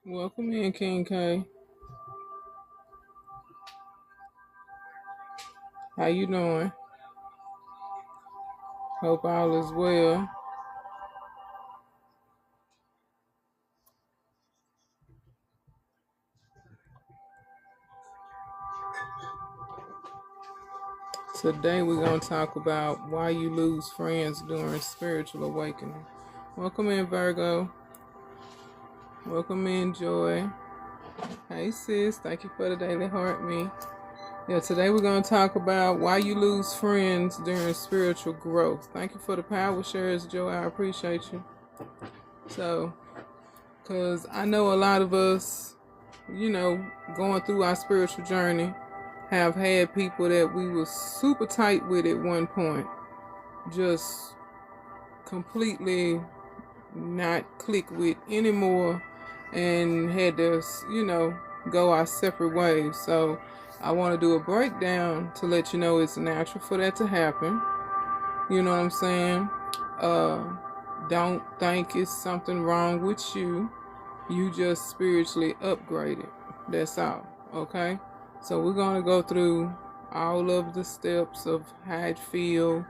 Welcome in, King K. How you doing? Hope all is well. Today we're going to talk about why you lose friends during spiritual awakening. Welcome in, Virgo. Welcome in, Joy. Hey, sis. Thank you for the daily heart me. Yeah, today we're going to talk about why you lose friends during spiritual growth. Thank you for the power shares, Joy. I appreciate you. So, because I know a lot of us, going through our spiritual journey, have had people that we were super tight with at one point, just completely not click with anymore, and had to, go our separate ways. So I want to do a breakdown to let you know it's natural for that to happen. You know what I'm saying? Uh, don't think it's something wrong with you. You just spiritually upgraded. That's all. Okay? So we're going to go through all of the steps of how it feel,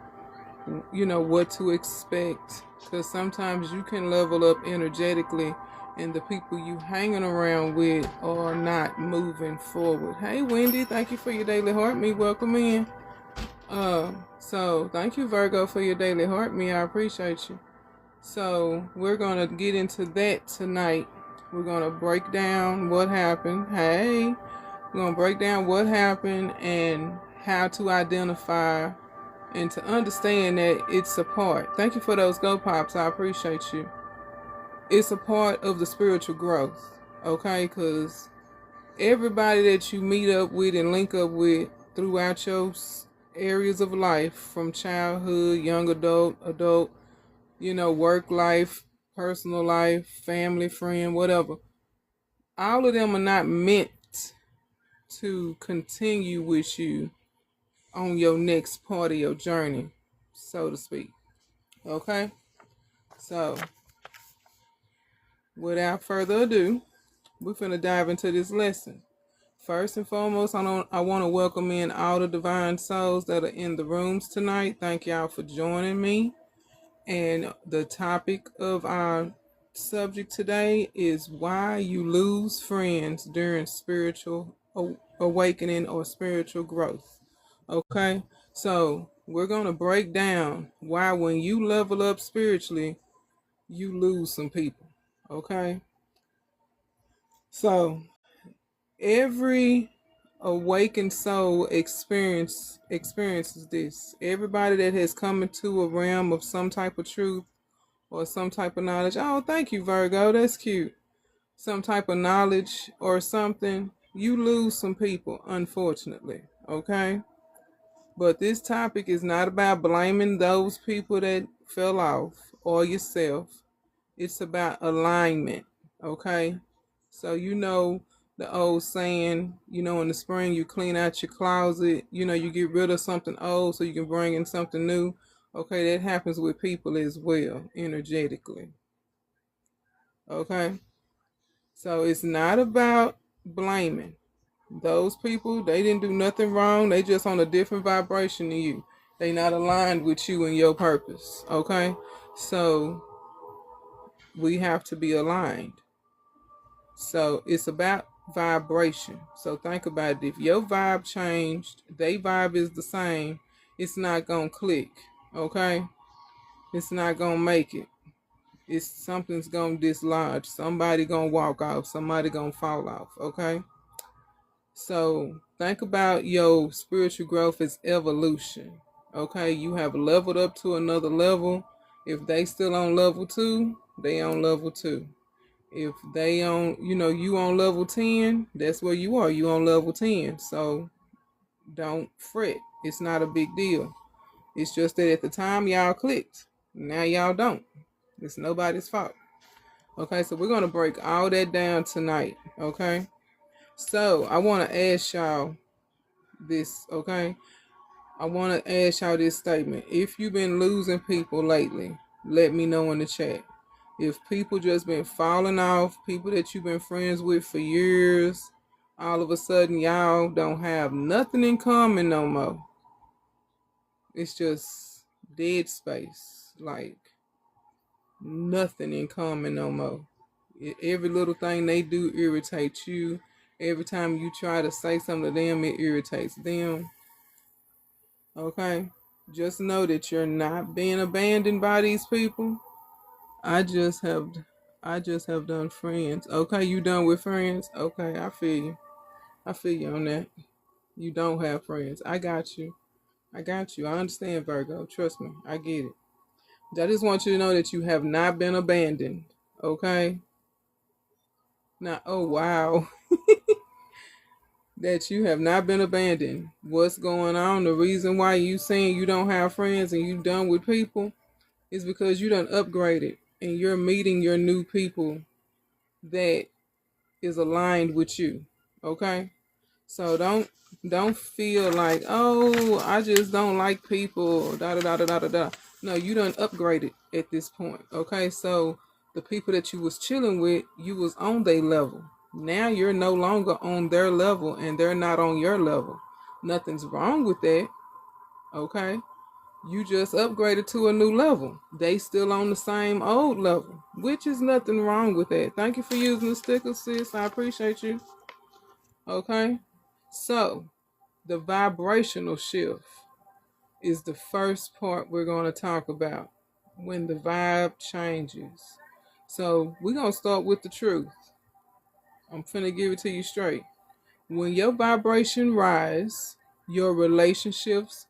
what to expect. Because sometimes you can level up energetically and the people you hanging around with are not moving forward. Hey, Wendy, thank you for your daily heart me. Welcome in. So thank you, Virgo, for your daily heart me. I appreciate you. So we're going to get into that tonight. We're going to break down what happened. Hey, we're going to break down what happened and how to identify and to understand that it's a part. Thank you for those go pops. I appreciate you. It's a part of the spiritual growth, okay? Because everybody that you meet up with and link up with throughout your areas of life, from childhood, young adult, work life, personal life, family, friend, whatever. All of them are not meant to continue with you on your next part of your journey, so to speak. Okay? So, without further ado, we're finna dive into this lesson. First and foremost, I want to welcome in all the divine souls that are in the rooms tonight. Thank y'all for joining me. And the topic of our subject today is why you lose friends during spiritual awakening or spiritual growth. Okay, so we're going to break down why when you level up spiritually, you lose some people. Okay, so every awakened soul experiences this. Everybody that has come into a realm of some type of truth or some type of knowledge. Oh, thank you, Virgo. That's cute. Some type of knowledge or something. You lose some people, unfortunately. Okay? But this topic is not about blaming those people that fell off or yourself. It's about alignment. Okay? So, the old saying, in the spring you clean out your closet, you get rid of something old so you can bring in something new. Okay, that happens with people as well, energetically. Okay? So it's not about blaming. Those people, they didn't do nothing wrong. They just on a different vibration than you. They not aligned with you and your purpose. Okay? So we have to be aligned. So it's about vibration. So think about it. If your vibe changed, they vibe is the same, it's not gonna click. Okay? It's not gonna make it. It's something's gonna dislodge. Somebody gonna walk off. Somebody gonna fall off. Okay? So think about your spiritual growth as evolution. Okay, you have leveled up to another level. If they still on level 2, they on level 2. If they on, you on level 10, that's where you are. You on level 10. So don't fret. It's not a big deal. It's just that at the time y'all clicked. Now y'all don't. It's nobody's fault. Okay, so we're gonna break all that down tonight. Okay. So I wanna ask y'all this, okay? I want to ask y'all this statement. If you've been losing people lately, let me know in the chat. If people just been falling off, people that you've been friends with for years, all of a sudden y'all don't have nothing in common no more. It's just dead space. Like nothing in common no more. Every little thing they do irritates you. Every time you try to say something to them, it irritates them. Okay? Just know that you're not being abandoned by these people. I just have done friends. Okay, you done with friends? Okay, I feel you. I feel you on that. You don't have friends. I got you. I got you. I understand, Virgo. Trust me. I get it. I just want you to know that you have not been abandoned. Okay? Now, oh wow. That you have not been abandoned. What's going on? The reason why you saying you don't have friends and you done with people is because you done upgraded and you're meeting your new people that is aligned with you. Okay? So don't feel like, oh, I just don't like people. Da da da da da da da. No, you done upgraded at this point. Okay, so the people that you was chilling with, you was on their level. Now you're no longer on their level, and they're not on your level. Nothing's wrong with that. Okay, you just upgraded to a new level. They still on the same old level, which is nothing wrong with that. Thank you for using the sticker, sis. I appreciate you. Okay, so the vibrational shift is the first part we're going to talk about when the vibe changes. So we're going to start with the truth. I'm finna give it to you straight. When your vibration rise, your relationships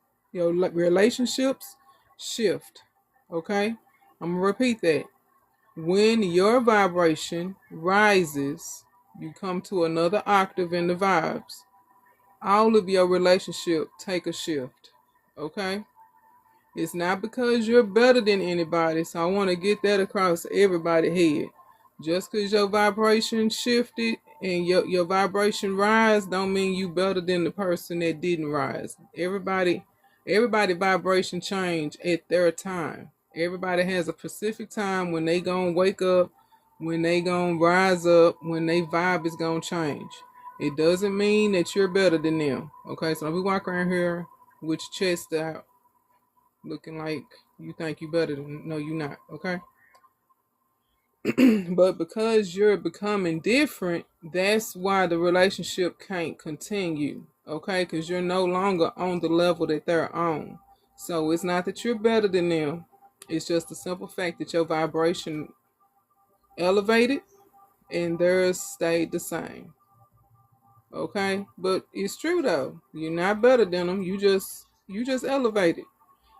shift. Okay? I'm gonna repeat that. When your vibration rises, you come to another octave in the vibes, all of your relationship take a shift. Okay? It's not because you're better than anybody, so I want to get that across everybody's head. Just because your vibration shifted and your vibration rise don't mean you better than the person that didn't rise. Everybody vibration change at their time. Everybody has a specific time when they gonna wake up, when they gonna rise up, when they vibe is gonna change. It doesn't mean that you're better than them. Okay, so if we walk around here with your chest out looking like you think you better than, no, you're not. Okay. But because you're becoming different, that's why the relationship can't continue. Okay, because you're no longer on the level that they're on. So it's not that you're better than them, it's just the simple fact that your vibration elevated and theirs stayed the same. Okay, but it's true though, you're not better than them, you just elevated.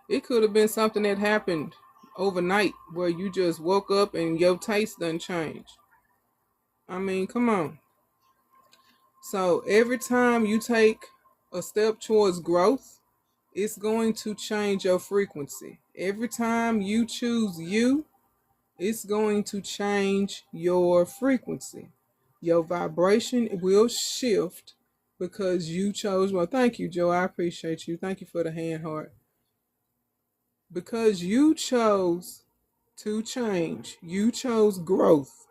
It could have been something that happened overnight where you just woke up and your taste done changed. I mean, come on. So every time you take a step towards growth, it's going to change your frequency. Every time you choose you, it's going to change your frequency. Your vibration will shift because you chose. Well, thank you, Joe. I appreciate you. Thank you for the hand heart. Because you chose to change, you chose growth.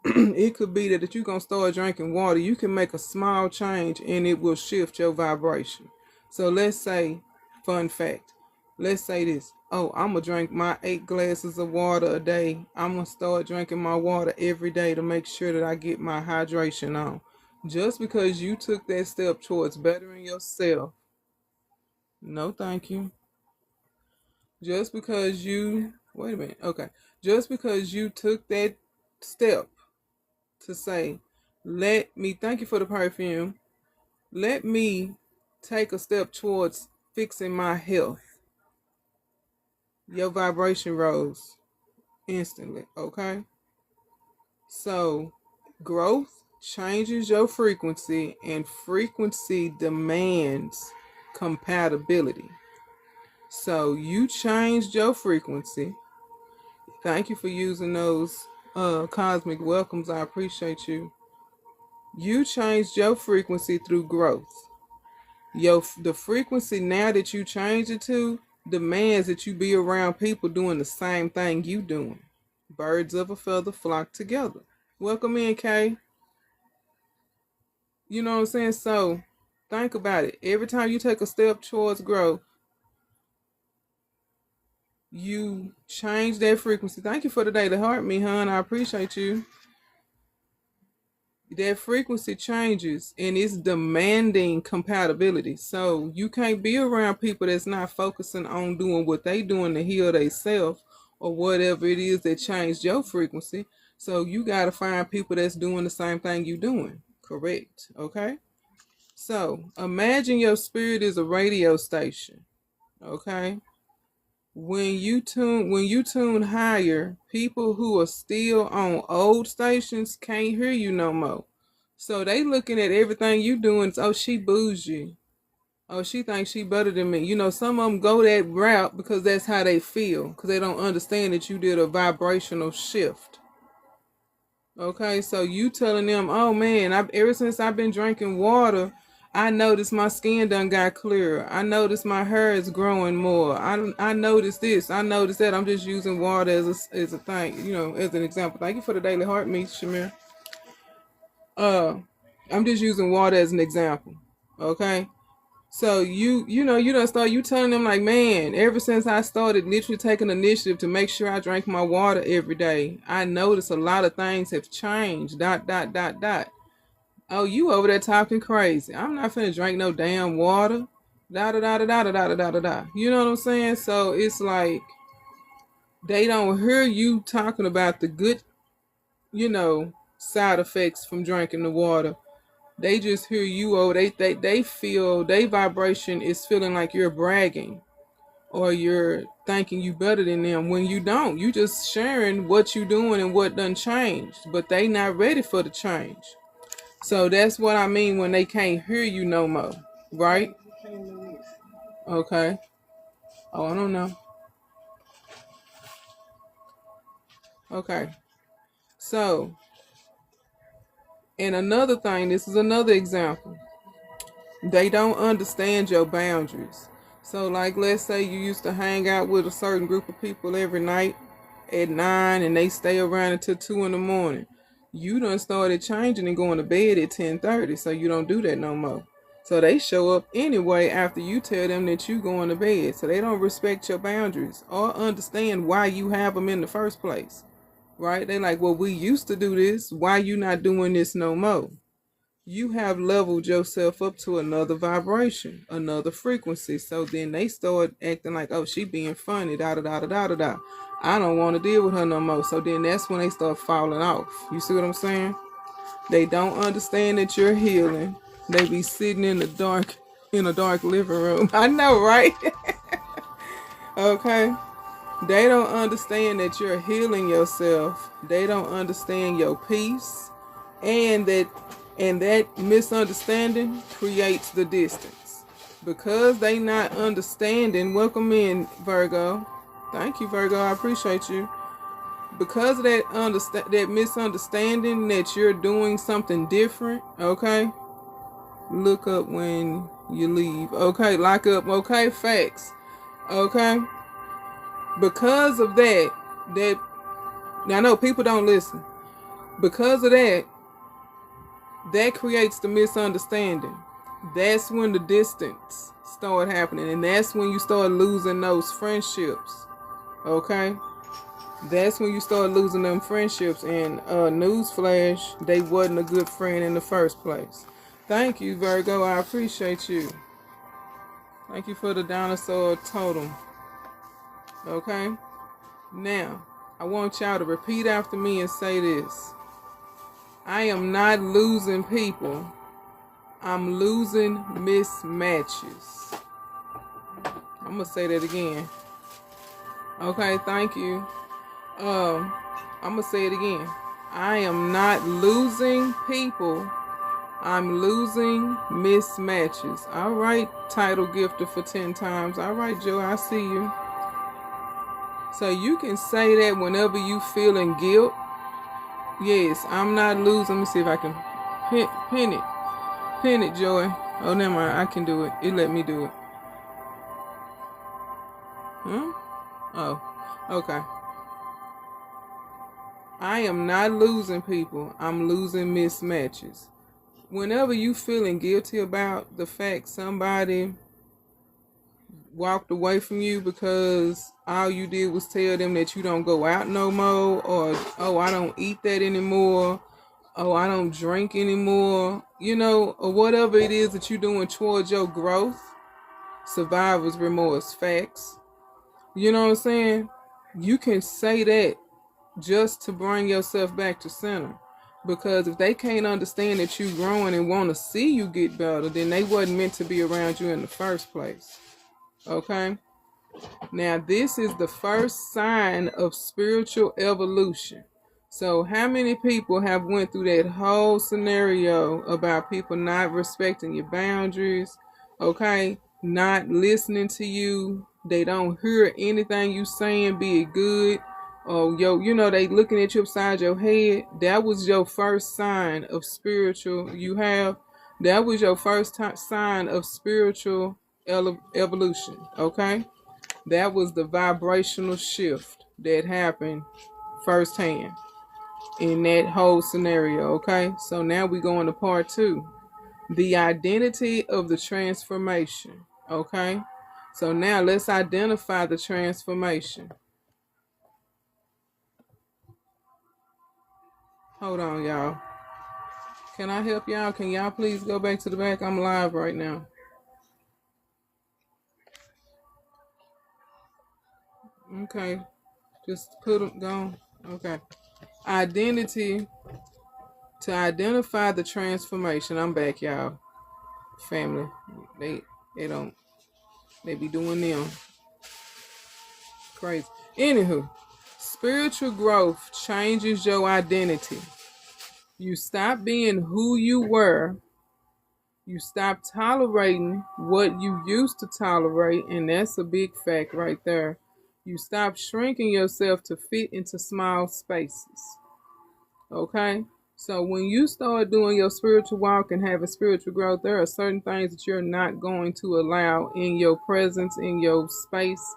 It could be that if you're going to start drinking water, you can make a small change and it will shift your vibration. So let's say, fun fact, let's say this. Oh, I'm going to drink my 8 glasses of water a day. I'm going to start drinking my water every day to make sure that I get my hydration on. Just because you took that step towards bettering yourself, no thank you. Just because you, wait a minute, okay. Just because you took that step to say, let me, thank you for the perfume, let me take a step towards fixing my health, your vibration rose instantly, okay? So, growth changes your frequency, and frequency demands compatibility. So, you changed your frequency. Thank you for using those cosmic welcomes. I appreciate you. You changed your frequency through growth. The frequency now that you change it to demands that you be around people doing the same thing you doing. Birds of a feather flock together. Welcome in, Kay. You know what I'm saying? So think about it. Every time you take a step towards growth, you change that frequency. Thank you for the day to heart me, hon. I appreciate you. That frequency changes and it's demanding compatibility. So you can't be around people that's not focusing on doing what they doing to heal themselves or whatever it is that changed your frequency. So you got to find people that's doing the same thing you doing. Correct. Okay. So imagine your spirit is a radio station. Okay. When you tune higher, people who are still on old stations can't hear you no more. So they looking at everything you doing. Oh, she bougie. Oh, she thinks she better than me. You know, some of them go that route because that's how they feel. Because they don't understand that you did a vibrational shift. Okay, so you telling them, oh man, ever since I've been drinking water, I noticed my skin done got clearer. I noticed my hair is growing more. I noticed this. I noticed that. I'm just using water as a thing, as an example. Thank you for the daily heart meet, Shamir. I'm just using water as an example. Okay. So you done start you telling them like, man, ever since I started literally taking initiative to make sure I drank my water every day, I noticed a lot of things have changed. Dot dot dot dot. Oh, you over there talking crazy. I'm not finna drink no damn water. Da da da da da da da da da da. You know what I'm saying? So it's like they don't hear you talking about the good, side effects from drinking the water. They just hear you. Oh, they feel their vibration is feeling like you're bragging or you're thinking you better than them when you don't. You just sharing what you doing and what done changed, but they not ready for the change. So that's what I mean when they can't hear you no more, right? Okay. Oh, I don't know. Okay. So, and another thing, this is another example. They don't understand your boundaries. So, like, let's say you used to hang out with a certain group of people every night at 9 and they stay around until 2 in the morning. You done started changing and going to bed at 10:30, so you don't do that no more. So they show up anyway after you tell them that you going to bed. So they don't respect your boundaries or understand why you have them in the first place. Right? They like, well, we used to do this. Why you not doing this no more? You have leveled yourself up to another vibration, another frequency. So then they start acting like, oh, she being funny, da da da da da da da. I don't want to deal with her no more. So then that's when they start falling off. You see what I'm saying? They don't understand that you're healing. They be sitting in a dark living room. I know, right? Okay. They don't understand that you're healing yourself. They don't understand your peace. And that misunderstanding creates the distance. Because they not understanding, welcome in, Virgo. Thank you, Virgo. I appreciate you. Because of that misunderstanding that you're doing something different, okay? Look up when you leave. Okay, lock up. Okay, facts. Okay? Because of that I know people don't listen. Because of that creates the misunderstanding. That's when the distance start happening, and that's when you start losing those friendships. Okay? That's when you start losing them friendships, and newsflash, they wasn't a good friend in the first place. Thank you, Virgo. I appreciate you. Thank you for the dinosaur totem. Okay? Now, I want y'all to repeat after me and say this. I am not losing people. I'm losing mismatches. I'm going to say that again. Okay, thank you. I'm going to say it again. I am not losing people. I'm losing mismatches. All right, title gifter for 10 times. All right, Joe, I see you. So you can say that whenever you feeling guilt. Yes, I'm not losing. Let me see if I can pin it. Pin it, Joy. Oh, never mind. I can do it. It let me do it. Huh? Oh, okay. I am not losing people. I'm losing mismatches. Whenever you feeling guilty about the fact somebody walked away from you because all you did was tell them that you don't go out no more, or oh, I don't eat that anymore, oh, I don't drink anymore, or whatever it is that you're doing towards your growth, survivor's remorse, facts. You know what I'm saying? You can say that just to bring yourself back to center. Because if they can't understand that you growing and want to see you get better, then they wasn't meant to be around you in the first place. Okay? Now, this is the first sign of spiritual evolution. So, how many people have went through that whole scenario about people not respecting your boundaries, okay, not listening to you, they don't hear anything you saying, be it good, or they looking at you upside your head. That was your first sign of spiritual. That was your first sign of spiritual evolution, okay? That was the vibrational shift that happened firsthand in that whole scenario, okay? So now we go into part 2. The identity of the transformation, okay? So now let's identify the transformation. Hold on, y'all. Can I help y'all? Can y'all please go back to the back? I'm live right now. Okay. Just put them, go. Okay. Identity. To identify the transformation. I'm back, y'all. Family. They don't, they be doing them crazy. Anywho, spiritual growth changes your identity. You stop being who you were. You stop tolerating what you used to tolerate, and that's a big fact right there. You stop shrinking yourself to fit into small spaces. Okay? So when you start doing your spiritual walk and having spiritual growth, there are certain things that you're not going to allow in your presence, in your space,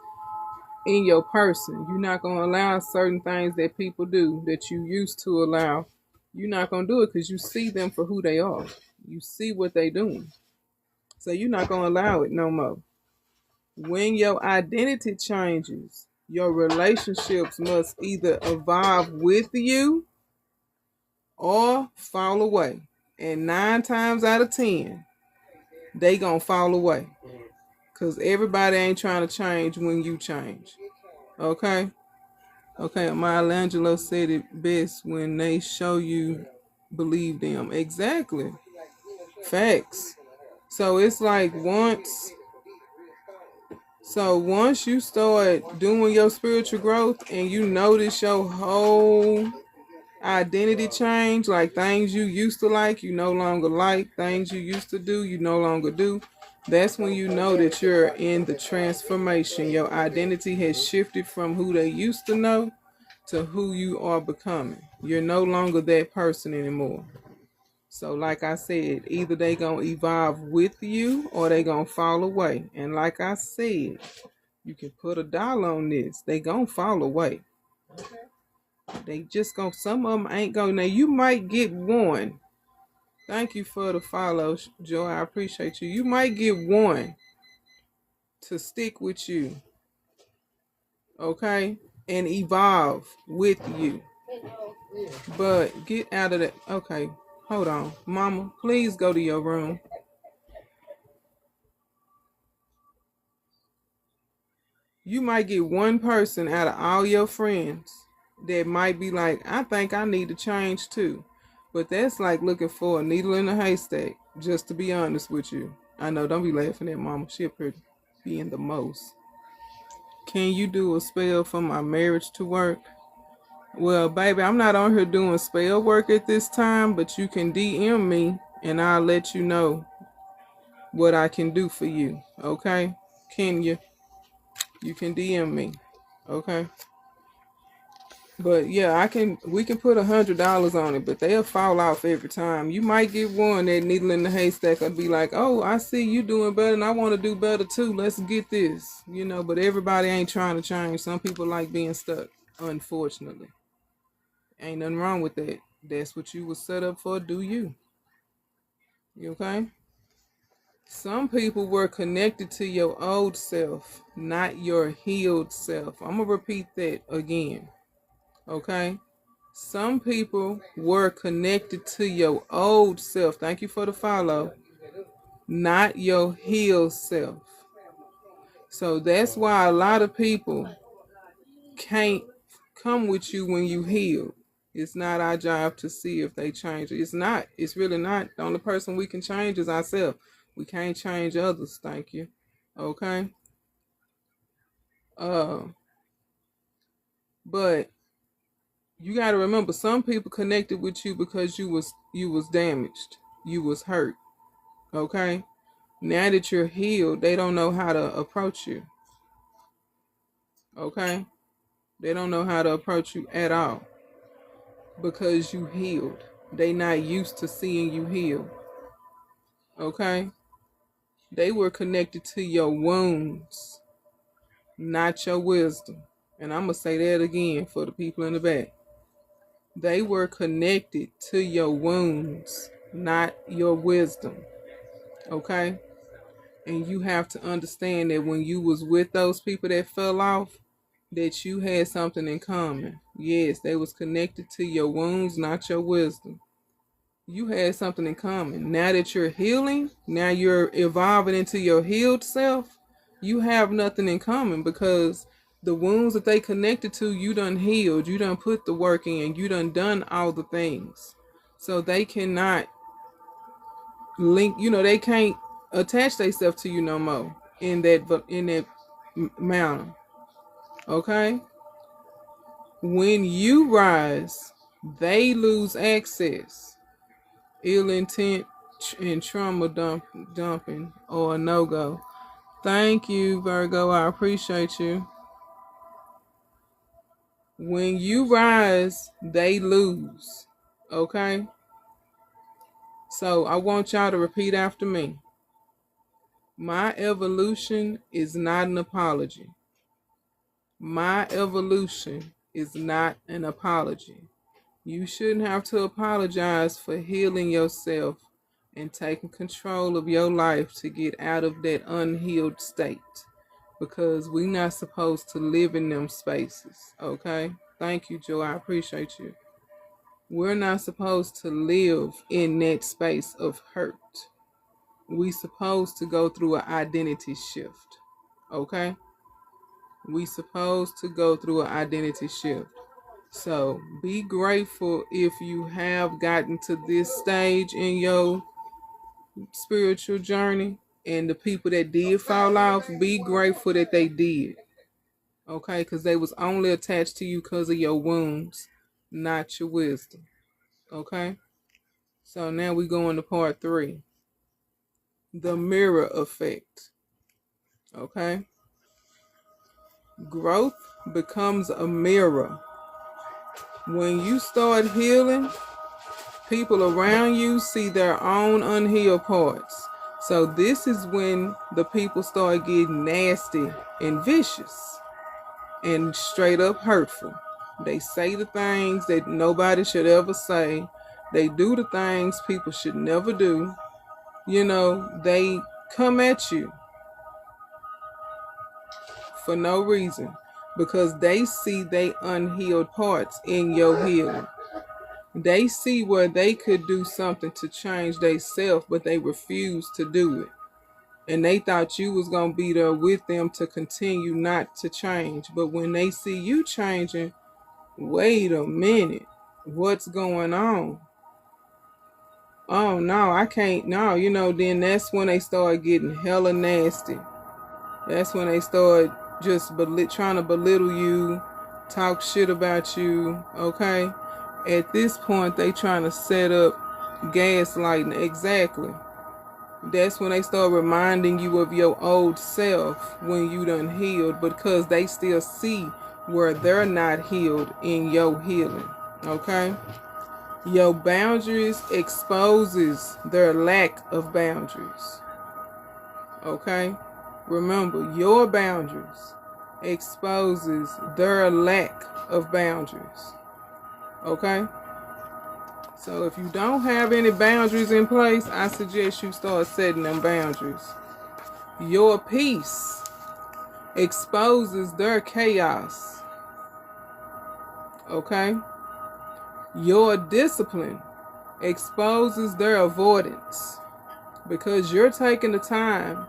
in your person. You're not going to allow certain things that people do that you used to allow. You're not going to do it because you see them for who they are. You see what they're doing. So you're not going to allow it no more. When your identity changes, your relationships must either evolve with you or fall away. And 9 times out of 10, they gonna fall away. Because everybody ain't trying to change when you change. Okay? Okay, Maya Angelou said it best: when they show you, believe them. Exactly. Facts. So it's like once you start doing your spiritual growth and you notice your whole identity change, like things you used to like, you no longer like, things you used to do, you no longer do. That's when you know that you're in the transformation. Your identity has shifted from who they used to know to who you are becoming. You're no longer that person anymore. So like I said, either they gonna evolve with you or they gonna fall away. And like I said, you can put a dollar on this. They gonna fall away. They just gonna, some of them ain't gonna. Now you might get one. Thank you for the follow, Joy. I appreciate you. You might get one to stick with you, okay, and evolve with you. But get out of that. Okay, hold on, Mama. Please go to your room. You might get one person out of all your friends that might be like, I think I need to change too. But that's like looking for a needle in a haystack, just to be honest with you. I know, don't be laughing at Mama. She appeared being the most. Can you do a spell for my marriage to work? Well, baby, I'm not on here doing spell work at this time, but you can DM me and I'll let you know what I can do for you. Okay? Can you? You can DM me. Okay? But yeah, we can put $100 on it, but they'll fall off every time. You might get one that needle in the haystack will be like, oh, I see you doing better and I want to do better too. Let's get this. But everybody ain't trying to change. Some people like being stuck, unfortunately. Ain't nothing wrong with that. That's what you was set up for. Do you? You okay? Some people were connected to your old self, not your healed self. I'm going to repeat that again. Okay? Some people were connected to your old self. Thank you for the follow. Not your healed self. So that's why a lot of people can't come with you when you heal. It's not our job to see if they change. It's not. It's really not. The only person we can change is ourselves. We can't change others. Thank you. Okay. Uh, but you got to remember, some people connected with you because you was damaged. You was hurt. Okay. Now that you're healed, they don't know how to approach you. Okay. They don't know how to approach you at all because you healed. They not used to seeing you heal. Okay? They were connected to your wounds, not your wisdom. And I'm going to say that again for the people in the back. They were connected to your wounds, not your wisdom. Okay? And you have to understand that when you was with those people that fell off, that you had something in common. Yes, they was connected to your wounds, not your wisdom. You had something in common. Now that you're healing, now you're evolving into your healed self, you have nothing in common because the wounds that they connected to, you done healed, you done put the work in, you done all the things. So they cannot link, they can't attach themselves to you no more in that manner. Okay? When you rise, they lose access. Ill intent and trauma dumping or a no-go. Thank you, Virgo. I appreciate you. When you rise, they lose. Okay? So I want y'all to repeat after me. My evolution is not an apology. My evolution is not an apology. You shouldn't have to apologize for healing yourself and taking control of your life to get out of that unhealed state, because we're not supposed to live in them spaces. Okay? Thank you, Joe. I appreciate you. We're not supposed to live in that space of hurt. We supposed to go through an identity shift. Okay? We supposed to go through an identity shift. So be grateful if you have gotten to this stage in your spiritual journey, and the people that did fall off, be grateful that they did. Okay? Because they was only attached to you because of your wounds, not your wisdom. Okay? So now we go into part 3. The mirror effect. Okay? Growth becomes a mirror. When you start healing, people around you see their own unhealed parts. So this is when the people start getting nasty and vicious and straight up hurtful. They say the things that nobody should ever say. They do the things people should never do. They come at you for no reason because they see they unhealed parts in your healing. They see where they could do something to change themselves, but they refuse to do it. And they thought you was going to be there with them to continue not to change. But when they see you changing, wait a minute, what's going on? Oh, no, I can't. No, then that's when they start getting hella nasty. That's when they start just trying to belittle you, talk shit about you, okay? At this point, they trying to set up gaslighting. Exactly. That's when they start reminding you of your old self when you done healed, because they still see where they're not healed in your healing. Okay? Your boundaries exposes their lack of boundaries. Okay? Remember, your boundaries exposes their lack of boundaries. Okay? So if you don't have any boundaries in place, I suggest you start setting them boundaries. Your peace exposes their chaos. Okay? Your discipline exposes their avoidance, because you're taking the time,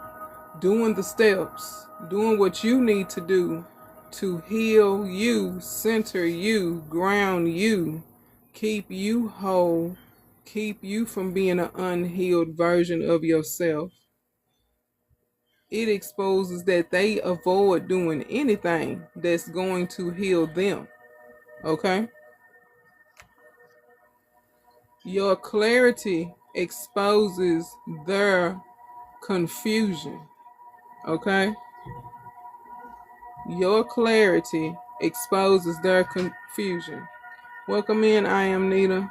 doing the steps, doing what you need to do to heal you, center you, ground you, keep you whole, keep you from being an unhealed version of yourself. It exposes that they avoid doing anything that's going to heal them. Okay? Your clarity exposes their confusion. Okay? Your clarity exposes their confusion. Welcome in, I am Nita.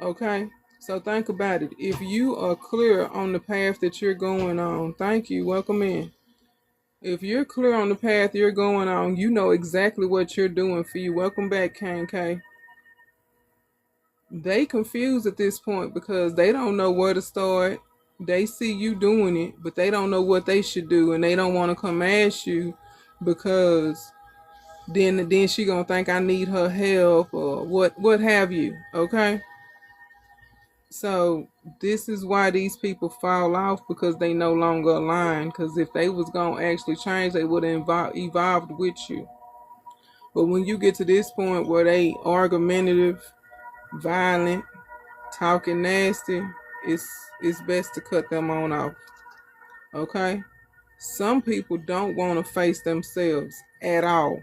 Okay? So think about it. If you are clear on the path that you're going on, thank you, welcome in. If you're clear on the path you're going on, you know exactly what you're doing for you. Welcome back, Kane K. They confused at this point because they don't know where to start. They see you doing it, but they don't know what they should do, and they don't want to come ask you because then she gonna think I need her help or what have you. Okay, so this is why these people fall off, because they no longer align. Because if they was gonna actually change, they would have evolved with you. But when you get to this point where they argumentative, violent, talking nasty, it's best to cut them on off. Okay? Some people don't want to face themselves at all.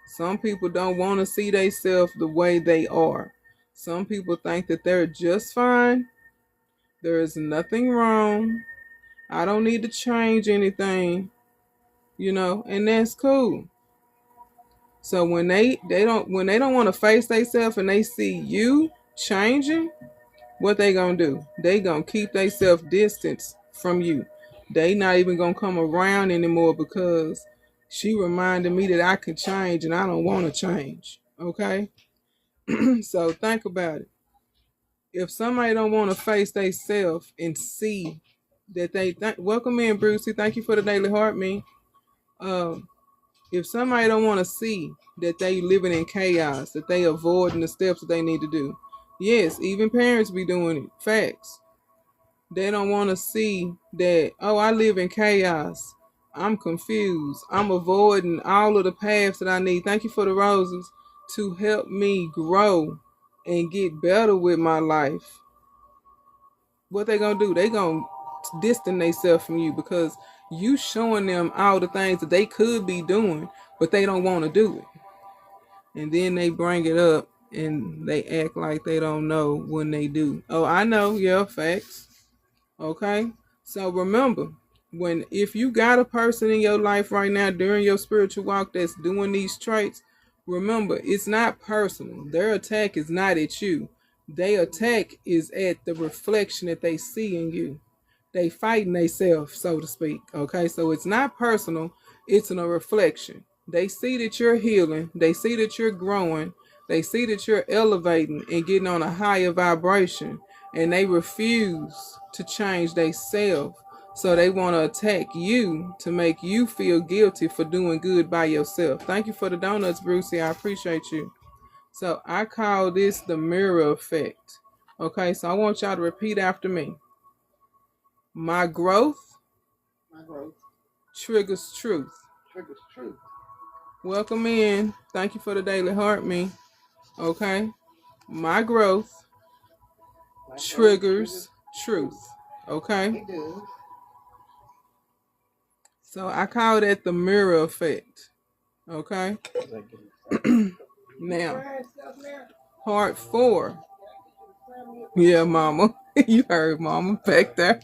Some people don't want to see themselves the way they are. Some people think that they're just fine. There is nothing wrong. I don't need to change anything, and that's cool. So when they don't want to face themselves and they see you changing, what they gonna do? They gonna keep themselves distance from you. They not even gonna come around anymore because she reminded me that I can change and I don't want to change. Okay? So think about it. If somebody don't want to face themselves and see that welcome in, Brucey. Thank you for the daily heart, me. If somebody don't want to see that they living in chaos, that they avoiding the steps that they need to do, yes, even parents be doing it. Facts. They don't want to see that, oh, I live in chaos. I'm confused. I'm avoiding all of the paths that I need. Thank you for the roses to help me grow and get better with my life. What they gonna do? They gonna distance themselves from you because you showing them all the things that they could be doing, but they don't want to do it. And then they bring it up and they act like they don't know when they do. Oh, I know. Yeah, facts. Okay? So remember, if you got a person in your life right now during your spiritual walk that's doing these traits, remember, it's not personal. Their attack is not at you. Their attack is at the reflection that they see in you. They fighting themselves, so to speak. Okay, so it's not personal, it's a reflection. They see that you're healing, they see that you're growing, they see that you're elevating and getting on a higher vibration, and they refuse to change themselves. So they want to attack you to make you feel guilty for doing good by yourself. Thank you for the donuts, Brucey. I appreciate you. So I call this the mirror effect. Okay, so I want y'all to repeat after me. My growth triggers truth. Welcome in. Thank you for the daily heart, me. Okay. My growth triggers truth. Okay. So I call that the mirror effect. Okay. Now, part 4. Yeah, mama. You heard mama back there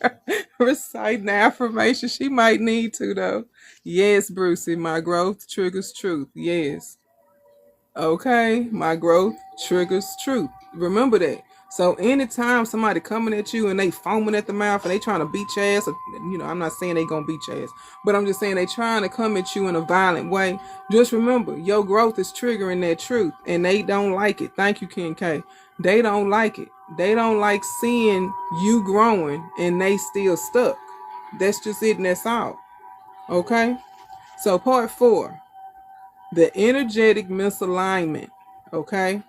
reciting the affirmation. She might need to, though. Yes, Brucey, my growth triggers truth. Yes. Okay, my growth triggers truth. Remember that. So anytime somebody coming at you and they foaming at the mouth and they trying to beat your ass, or, I'm not saying they gonna beat your ass, but I'm just saying they trying to come at you in a violent way. Just remember, your growth is triggering that truth, and they don't like it. Thank you, Ken K. They don't like it. They don't like seeing you growing and they still stuck. That's just it, and that's all. Okay? So part 4, the energetic misalignment. Okay?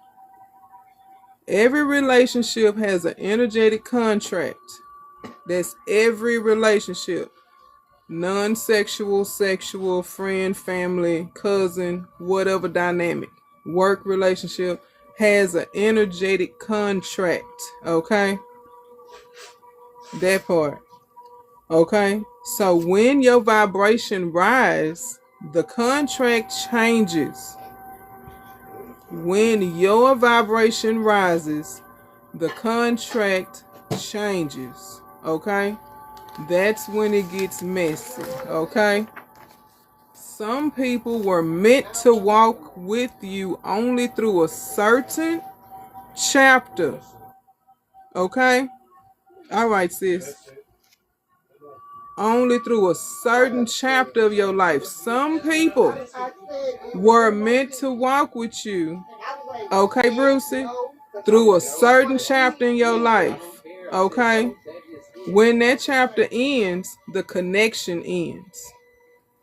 Every relationship has an energetic contract. That's every relationship. Non-sexual, sexual, friend, family, cousin, whatever dynamic. Work relationship has an energetic contract. Okay? That part. Okay? So when your vibration rises, the contract changes. When your vibration rises, the contract changes. Okay? That's when it gets messy. Okay? Some people were meant to walk with you only through a certain chapter. Okay? All right, sis. Only through a certain chapter of your life. Some people were meant to walk with you. Okay, Brucey? Through a certain chapter in your life. Okay? When that chapter ends, the connection ends.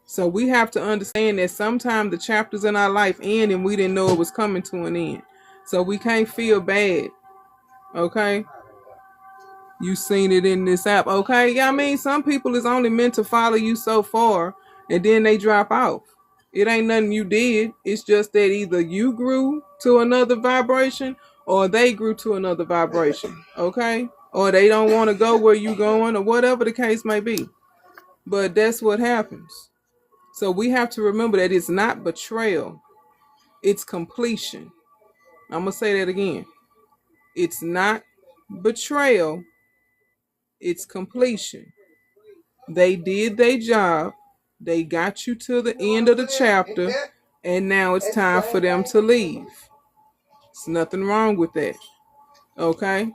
So we have to understand that sometimes the chapters in our life end and we didn't know it was coming to an end. So we can't feel bad. Okay? You seen it in this app. Okay? Yeah, I mean, some people is only meant to follow you so far and then they drop off. It ain't nothing you did. It's just that either you grew to another vibration or they grew to another vibration. Okay? Or they don't want to go where you going or whatever the case may be. But that's what happens. So we have to remember that it's not betrayal. It's completion. I'm going to say that again. It's not betrayal. It's completion. They did their job. They got you to the end of the chapter. And now it's time for them to leave. There's nothing wrong with that. Okay?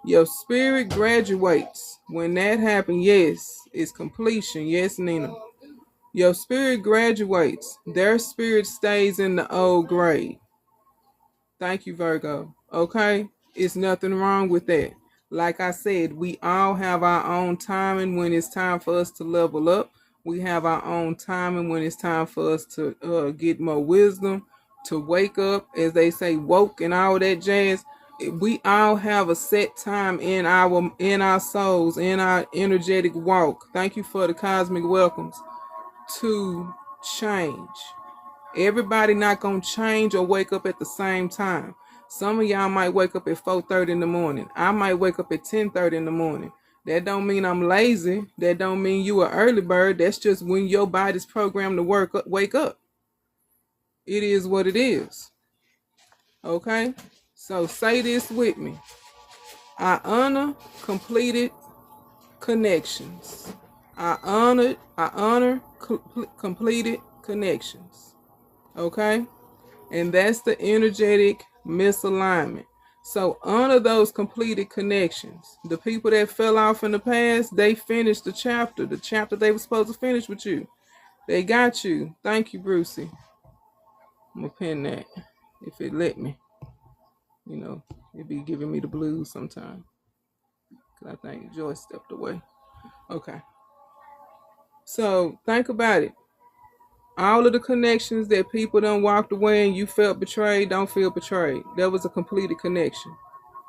Your spirit graduates. When that happens, yes, it's completion. Yes, Nina. Your spirit graduates. Their spirit stays in the old grade. Thank you, Virgo. Okay? It's nothing wrong with that. Like I said, we all have our own timing when it's time for us to level up. We have our own timing when it's time for us to get more wisdom, to wake up, as they say, woke and all that jazz. We all have a set time in our souls, in our energetic walk. Thank you for the cosmic welcomes to change. Everybody not gonna change or wake up at the same time. Some of y'all might wake up at 4:30 in the morning. I might wake up at 10:30 in the morning. That don't mean I'm lazy. That don't mean you an early bird. That's just when your body's programmed to wake up. It is what it is. Okay? So say this with me. I honor completed connections. I honor completed connections. Okay? And that's the energetic misalignment. So honor those completed connections. The people that fell off in the past, they finished the chapter they were supposed to finish with you. They got you. Thank you, Brucey. I'm gonna pin that if it let me. It be giving me the blues sometimes. Cause I think Joy stepped away. Okay. So think about it. All of the connections that people done walked away and you felt betrayed, don't feel betrayed. That was a completed connection.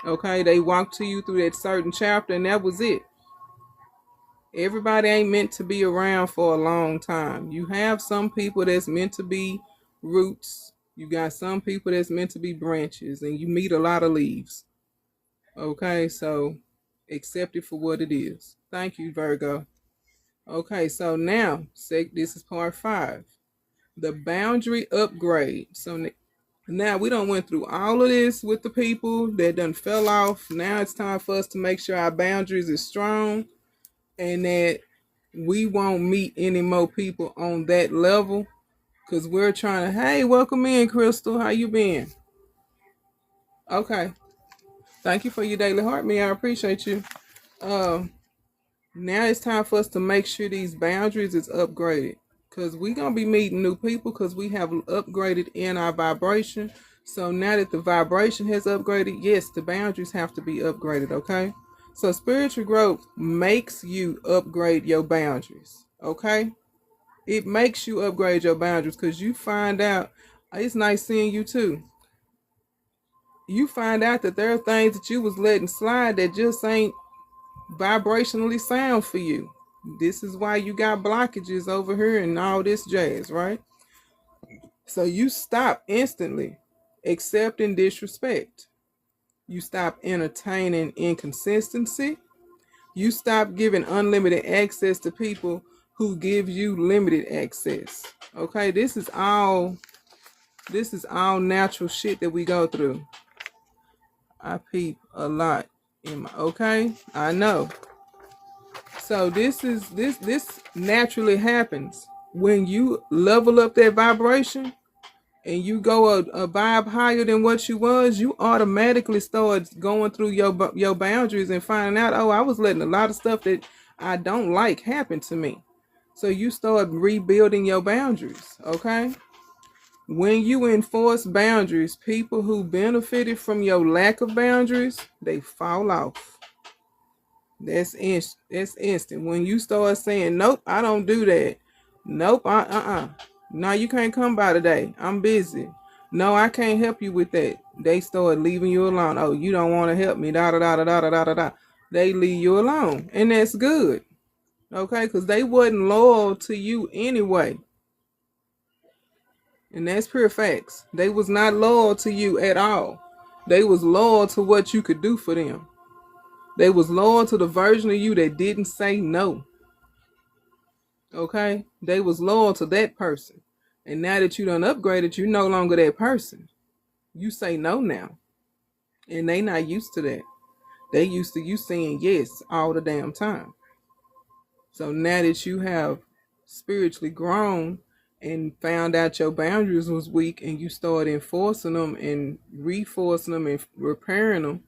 Okay, they walked to you through that certain chapter and that was it. Everybody ain't meant to be around for a long time. You have some people that's meant to be roots. You got some people that's meant to be branches, and you meet a lot of leaves. Okay, so accept it for what it is. Thank you, Virgo. Okay, so now, this is part 5. The boundary upgrade. So now we done went through all of this with the people that done fell off. Now it's time for us to make sure our boundaries is strong and that we won't meet any more people on that level, because we're trying to, hey, welcome in, Crystal. How you been? Okay. Thank you for your daily heart, me. I appreciate you. Now it's time for us to make sure these boundaries is upgraded. Because we're going to be meeting new people because we have upgraded in our vibration. So now that the vibration has upgraded, yes, the boundaries have to be upgraded, okay? So spiritual growth makes you upgrade your boundaries, okay? It makes you upgrade your boundaries because you find out, it's nice seeing you too. You find out that there are things that you was letting slide that just ain't vibrationally sound for you. This is why you got blockages over here and all this jazz, right? So you stop instantly accepting disrespect. You stop entertaining inconsistency. You stop giving unlimited access to people who give you limited access. Okay, this is all natural shit that we go through. I peep a lot in my, okay? I know. So this naturally happens when you level up that vibration and you go a vibe higher than what you was. You automatically start going through your boundaries and finding out, oh, I was letting a lot of stuff that I don't like happen to me. So you start rebuilding your boundaries, okay? When you enforce boundaries, people who benefited from your lack of boundaries, they fall off. That's instant. When you start saying, nope, I don't do that. Nope, no, you can't come by today. I'm busy. No, I can't help you with that. They start leaving you alone. Oh, you don't want to help me. Da da da da da da da da. They leave you alone, and that's good. Okay, because they wasn't loyal to you anyway. And that's pure facts. They was not loyal to you at all. They was loyal to what you could do for them. They was loyal to the version of you that didn't say no. Okay? They was loyal to that person. And now that you done upgraded, you no longer that person. You say no now. And they not used to that. They used to you saying yes all the damn time. So now that you have spiritually grown and found out your boundaries was weak and you started enforcing them and reinforcing them and repairing them,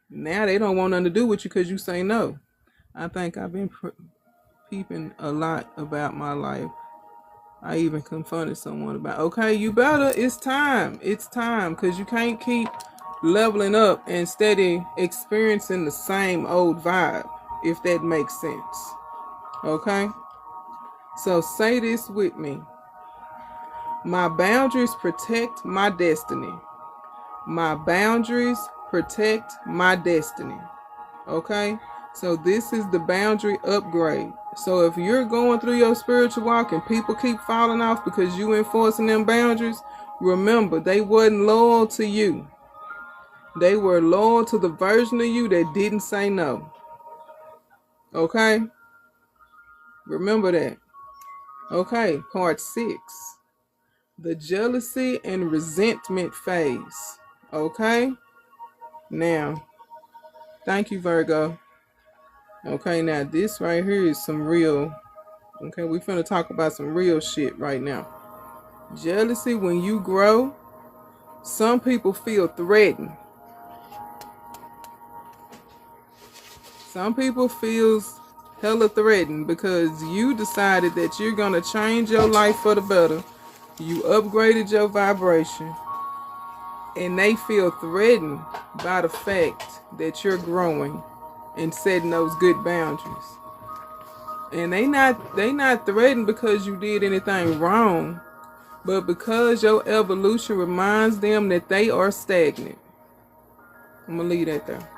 now they don't want nothing to do with you because you say no. I think I've been peeping a lot about my life. I even confronted someone about, okay, you better, it's time, because you can't keep leveling up and steady experiencing the same old vibe, if that makes sense. Okay? So say this with me. My boundaries protect my destiny. My boundaries protect my destiny. Okay? So this is the boundary upgrade. So if you're going through your spiritual walk and people keep falling off because you enforcing them boundaries, remember, they wasn't loyal to you. They were loyal to the version of you that didn't say no. Okay? Remember that. Okay, part 6. The jealousy and resentment phase. Okay? Now, thank you, Virgo. Okay, now this right here is some real, okay, we're finna talk about some real shit right now. Jealousy, when you grow, some people feel threatened. Some people feels hella threatened because you decided that you're gonna change your life for the better. You upgraded your vibration. And they feel threatened by the fact that you're growing and setting those good boundaries. And they not threatened because you did anything wrong, but because your evolution reminds them that they are stagnant. I'm gonna leave that there.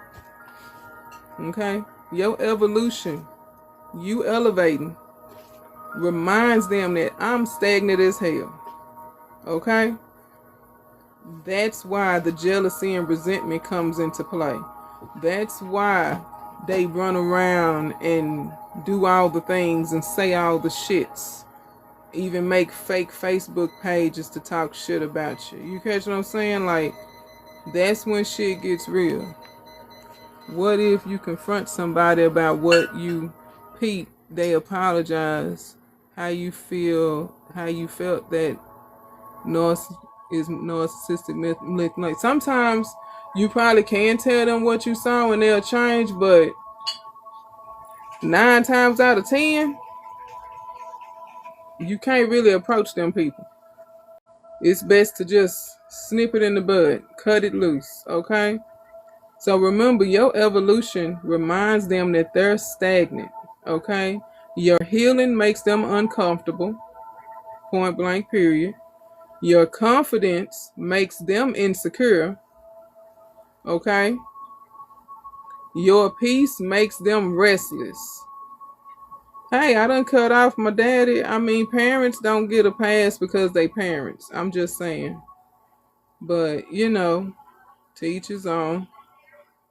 Okay? Your evolution, you elevating, reminds them that I'm stagnant as hell. Okay? That's why the jealousy and resentment comes into play. That's why they run around and do all the things and say all the shits. Even make fake Facebook pages to talk shit about you. You catch what I'm saying? Like, that's when shit gets real. What if you confront somebody about what you peep, they apologize, how you feel, how you felt that narcissistic. Like sometimes You probably can tell them what you saw and they'll change, but 9 times out of 10, you can't really approach them people. It's best to just snip it in the bud, cut it loose, okay? So remember, your evolution reminds them that they're stagnant, okay? Your healing makes them uncomfortable, point blank, period. Your confidence makes them insecure, okay? Your peace makes them restless. Hey, I done cut off my daddy. I mean, parents don't get a pass because they parents. I'm just saying. But, to each his own.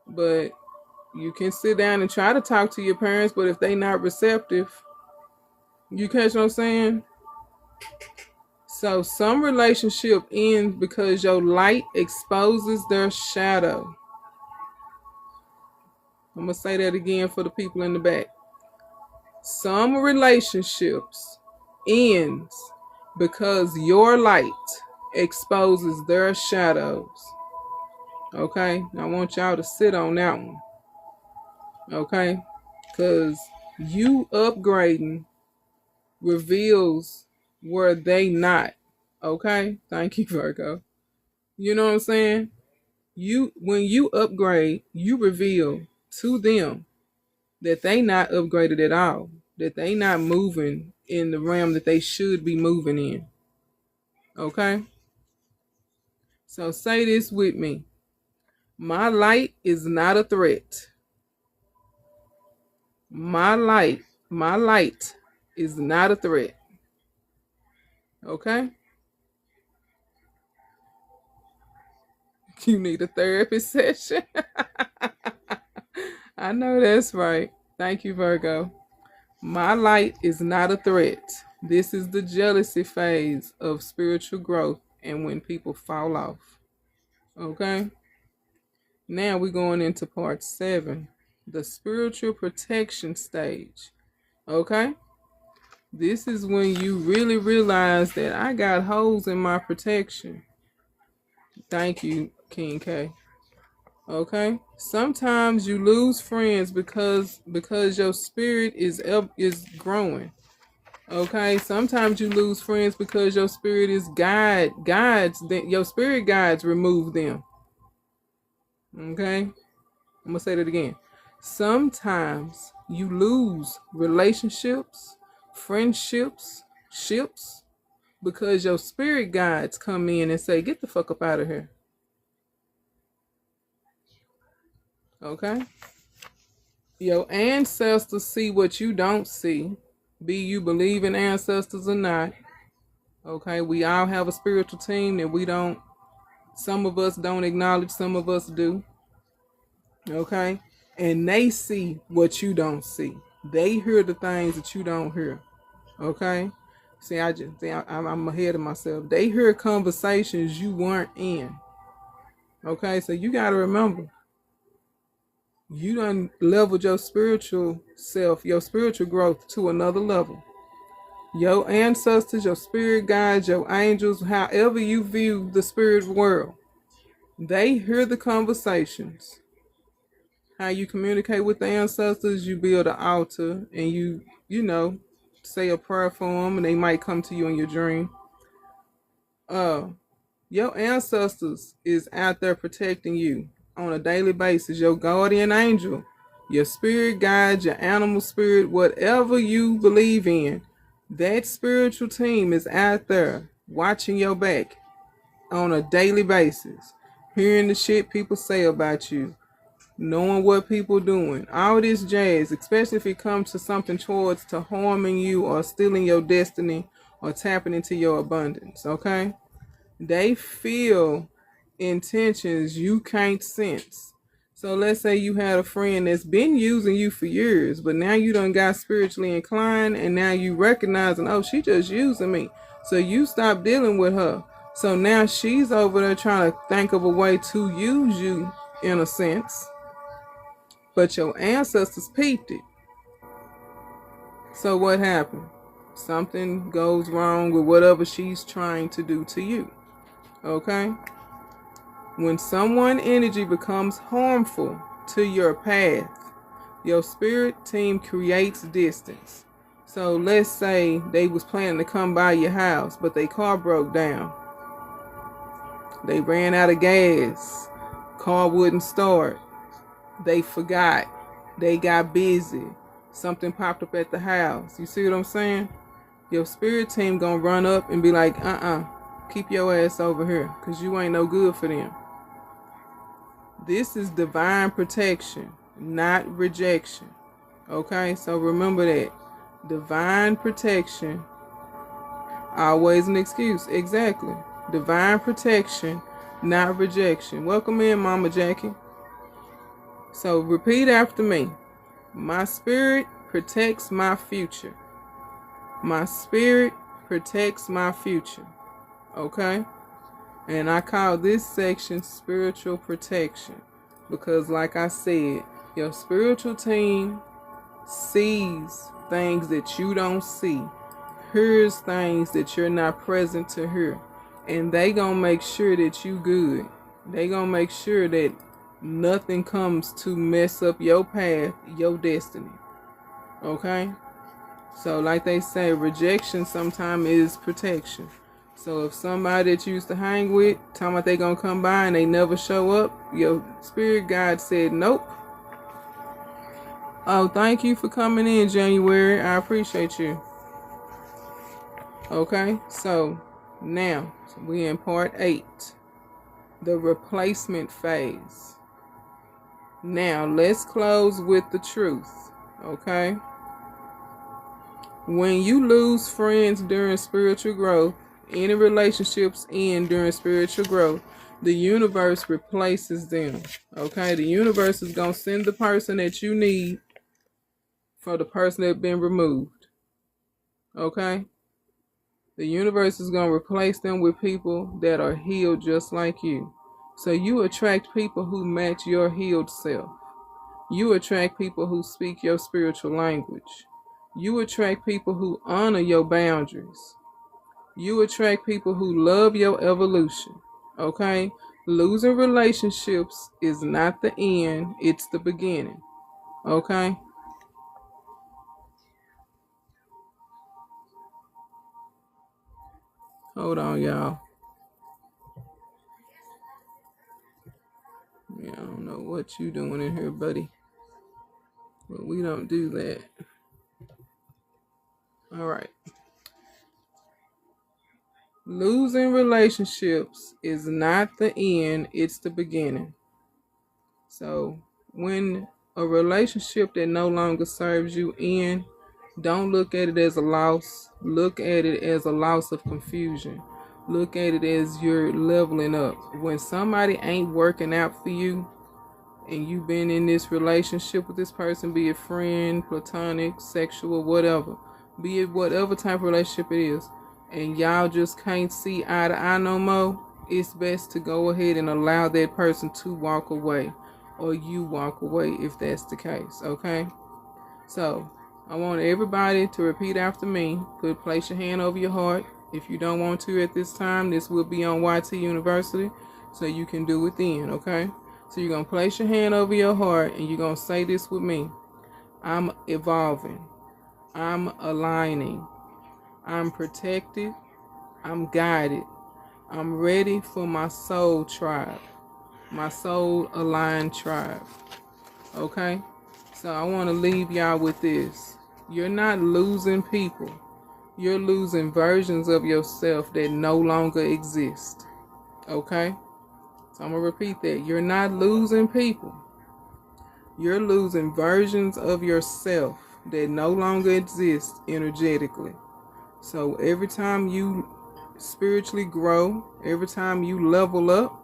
But you can sit down and try to talk to your parents, but if they not receptive, you catch what I'm saying? So some relationship ends because your light exposes their shadow. I'm going to say that again for the people in the back. Some relationships ends because your light exposes their shadows. Okay? I want y'all to sit on that one. Okay? Because you upgrading reveals where they not. Okay? Thank you, Virgo. You know what I'm saying? When you upgrade, you reveal to them that they not upgraded at all, that they not moving in the realm that they should be moving in. Okay? So say this with me. My light is not a threat. My light is not a threat. Okay? You need a therapy session. I know that's right. Thank you, Virgo. My light is not a threat. This is the jealousy phase of spiritual growth and when people fall off. Okay? Now we're going into part 7, the spiritual protection stage. Okay? This is when you really realize that I got holes in my protection. Thank you, King K. Okay? Sometimes you lose friends because your spirit is growing. Okay? Sometimes you lose friends because your spirit is guides that your spirit guides remove them. Okay? I'm gonna say that again. Sometimes you lose relationships, friendships, ships, because your spirit guides come in and say, get the fuck up out of here. Okay? Your ancestors see what you don't see, be you believe in ancestors or not. Okay? We all have a spiritual team that some of us don't acknowledge, some of us do. Okay? And they see what you don't see. They hear the things that you don't hear. Okay? I'm ahead of myself. They hear conversations you weren't in. Okay? So you got to remember, you done leveled your spiritual self, your spiritual growth to another level. Your ancestors, your spirit guides, your angels, however you view the spirit world, they hear the conversations. How you communicate with the ancestors, you build an altar and you say a prayer for them and they might come to you in your dream. Your ancestors is out there protecting you on a daily basis. Your guardian angel, your spirit guide, your animal spirit, whatever you believe in, that spiritual team is out there watching your back on a daily basis, hearing the shit people say about you, knowing what people doing, all this jazz, especially if it comes to something towards to harming you or stealing your destiny or tapping into your abundance. Okay? They feel intentions you can't sense. So let's say you had a friend that's been using you for years, but now you done got spiritually inclined and now you recognizing, oh, she just using me. So you stop dealing with her. So now she's over there trying to think of a way to use you in a sense. But your ancestors peeped it. So what happened? Something goes wrong with whatever she's trying to do to you. Okay? When someone energy becomes harmful to your path, your spirit team creates distance. So let's say they was planning to come by your house, but their car broke down. They ran out of gas. Car wouldn't start. They forgot. They got busy. Something popped up at the house. You see what I'm saying? Your spirit team gonna run up and be like, keep your ass over here, because you ain't no good for them. This is divine protection, not rejection. Okay, so remember that. Divine protection, always an excuse. Exactly. Divine protection, not rejection. Welcome in, Mama Jackie. So repeat after me. My spirit protects my future. My spirit protects my future. Okay? And I call this section spiritual protection, because like I said, your spiritual team sees things that you don't see, hears things that you're not present to hear, and they gonna make sure that you good. They gonna make sure that nothing comes to mess up your path, your destiny. Okay? So like they say, rejection sometimes is protection. So if somebody that you used to hang with, talking about they gonna come by and they never show up, your spirit guide said nope. Oh, thank you for coming in, January. I appreciate you. Okay, so now we in part 8, the replacement phase. Now let's close with the truth. Okay, when you lose friends during spiritual growth, any relationships end during spiritual growth, the universe replaces them. Okay, the universe is gonna send the person that you need for the person that's been removed. Okay, the universe is gonna replace them with people that are healed just like you. So you attract people who match your healed self. You attract people who speak your spiritual language. You attract people who honor your boundaries. You attract people who love your evolution. Okay? Losing relationships is not the end, it's the beginning. Okay? Hold on, y'all. Yeah, I don't know what you doing in here, buddy. But we don't do that. All right. Losing relationships is not the end, it's the beginning. So when a relationship that no longer serves you end, don't look at it as a loss. Look at it as a loss of confusion. Look at it as you're leveling up. When somebody ain't working out for you, and you've been in this relationship with this person, be it friend, platonic, sexual, whatever, be it whatever type of relationship it is, and y'all just can't see eye to eye no more, it's best to go ahead and allow that person to walk away, or you walk away if that's the case. Okay? So I want everybody to repeat after me. Place your hand over your heart. If you don't want to at this time, this will be on YT University, so you can do it then. Okay? So you're going to place your hand over your heart and you're going to say this with me. I'm evolving. I'm aligning. I'm protected. I'm guided. I'm ready for my soul tribe. My soul aligned tribe. Okay? So I want to leave y'all with this. You're not losing people. You're losing versions of yourself that no longer exist. Okay? So I'm going to repeat that. You're not losing people. You're losing versions of yourself that no longer exist energetically. So every time you spiritually grow, every time you level up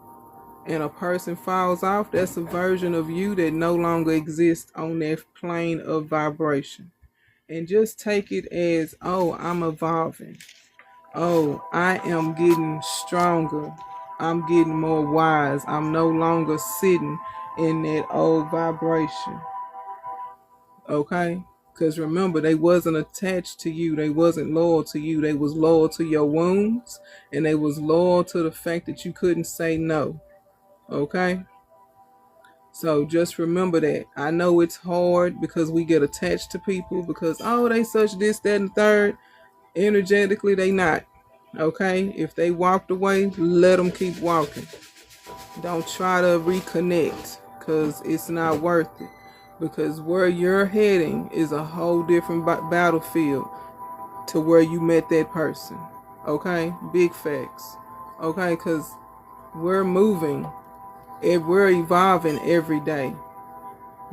and a person falls off, that's a version of you that no longer exists on that plane of vibration. And just take it as, oh, I'm evolving. Oh, I am getting stronger. I'm getting more wise. I'm no longer sitting in that old vibration. Okay? Because remember, they wasn't attached to you. They wasn't loyal to you. They was loyal to your wounds. And they was loyal to the fact that you couldn't say no. Okay? So just remember that. I know it's hard because we get attached to people because, oh, they such this, that, and the third. Energetically, they not. Okay? If they walked away, let them keep walking. Don't try to reconnect because it's not worth it. Because where you're heading is a whole different battlefield to where you met that person. Okay? Big facts. Okay? Because we're moving, and we're evolving every day.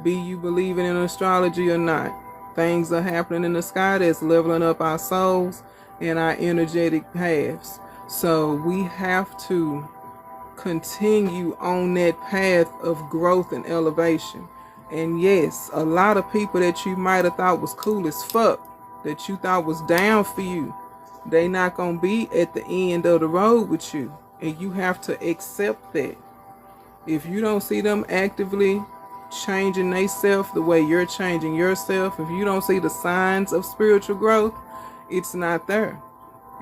Be you believing in astrology or not, things are happening in the sky that's leveling up our souls and our energetic paths. So we have to continue on that path of growth and elevation. And yes, a lot of people that you might have thought was cool as fuck, that you thought was down for you, they not gonna be at the end of the road with you. And you have to accept that. If you don't see them actively changing themselves the way you're changing yourself, if you don't see the signs of spiritual growth, it's not there.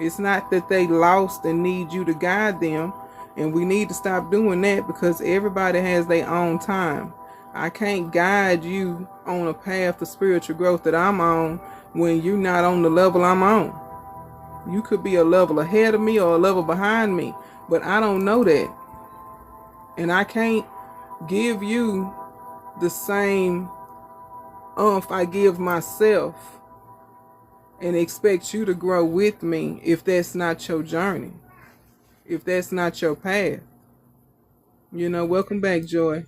It's not that they lost and need you to guide them. And we need to stop doing that because everybody has their own time. I can't guide you on a path to spiritual growth that I'm on when you're not on the level I'm on. You could be a level ahead of me or a level behind me, but I don't know that. And I can't give you the same I give myself and expect you to grow with me if that's not your journey, if that's not your path. Welcome back, Joy.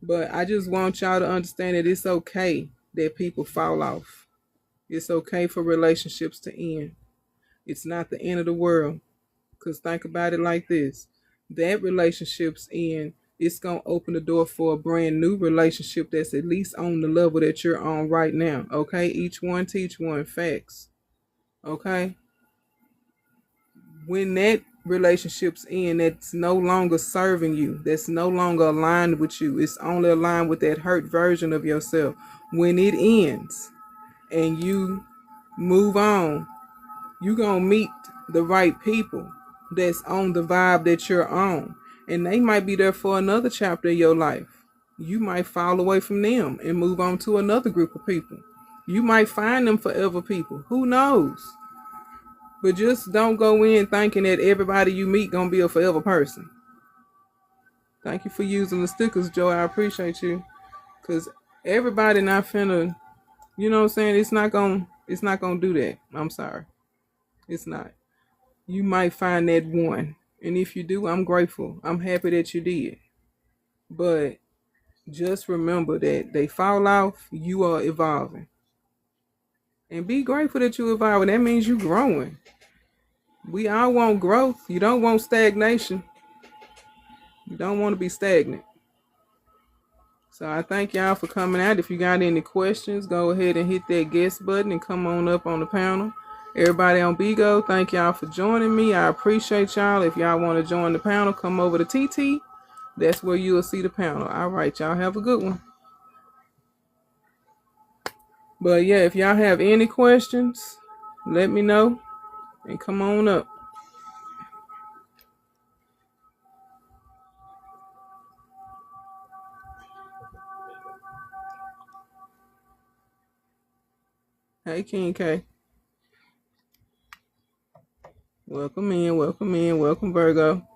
But I just want y'all to understand that it's okay that people fall off. It's okay for relationships to end. It's not the end of the world. Because think about it like this. That relationship's end, it's going to open the door for a brand new relationship that's at least on the level that you're on right now. Okay? Each one teach one. Facts. Okay? When that relationship's end, that's no longer serving you, that's no longer aligned with you, it's only aligned with that hurt version of yourself. When it ends and you move on, you're going to meet the right people that's on the vibe that you're on. And they might be there for another chapter of your life. You might fall away from them and move on to another group of people. You might find them forever people. Who knows? But just don't go in thinking that everybody you meet gonna be a forever person. Thank you for using the stickers, Joe. I appreciate you. Cause everybody not finna, you know what I'm saying? It's not gonna do that. I'm sorry. It's not. You might find that one. And if you do, I'm grateful. I'm happy that you did. But just remember that they fall off, you are evolving. And be grateful that you're evolving. That means you're growing. We all want growth. You don't want stagnation. You don't want to be stagnant. So I thank y'all for coming out. If you got any questions, go ahead and hit that guest button and come on up on the panel. Everybody on Bigo, thank y'all for joining me. I appreciate y'all. If y'all want to join the panel, come over to TT. That's where you'll see the panel. All right, y'all have a good one. But yeah, if y'all have any questions, let me know and come on up. Hey, King K. Welcome in, welcome in, welcome Virgo.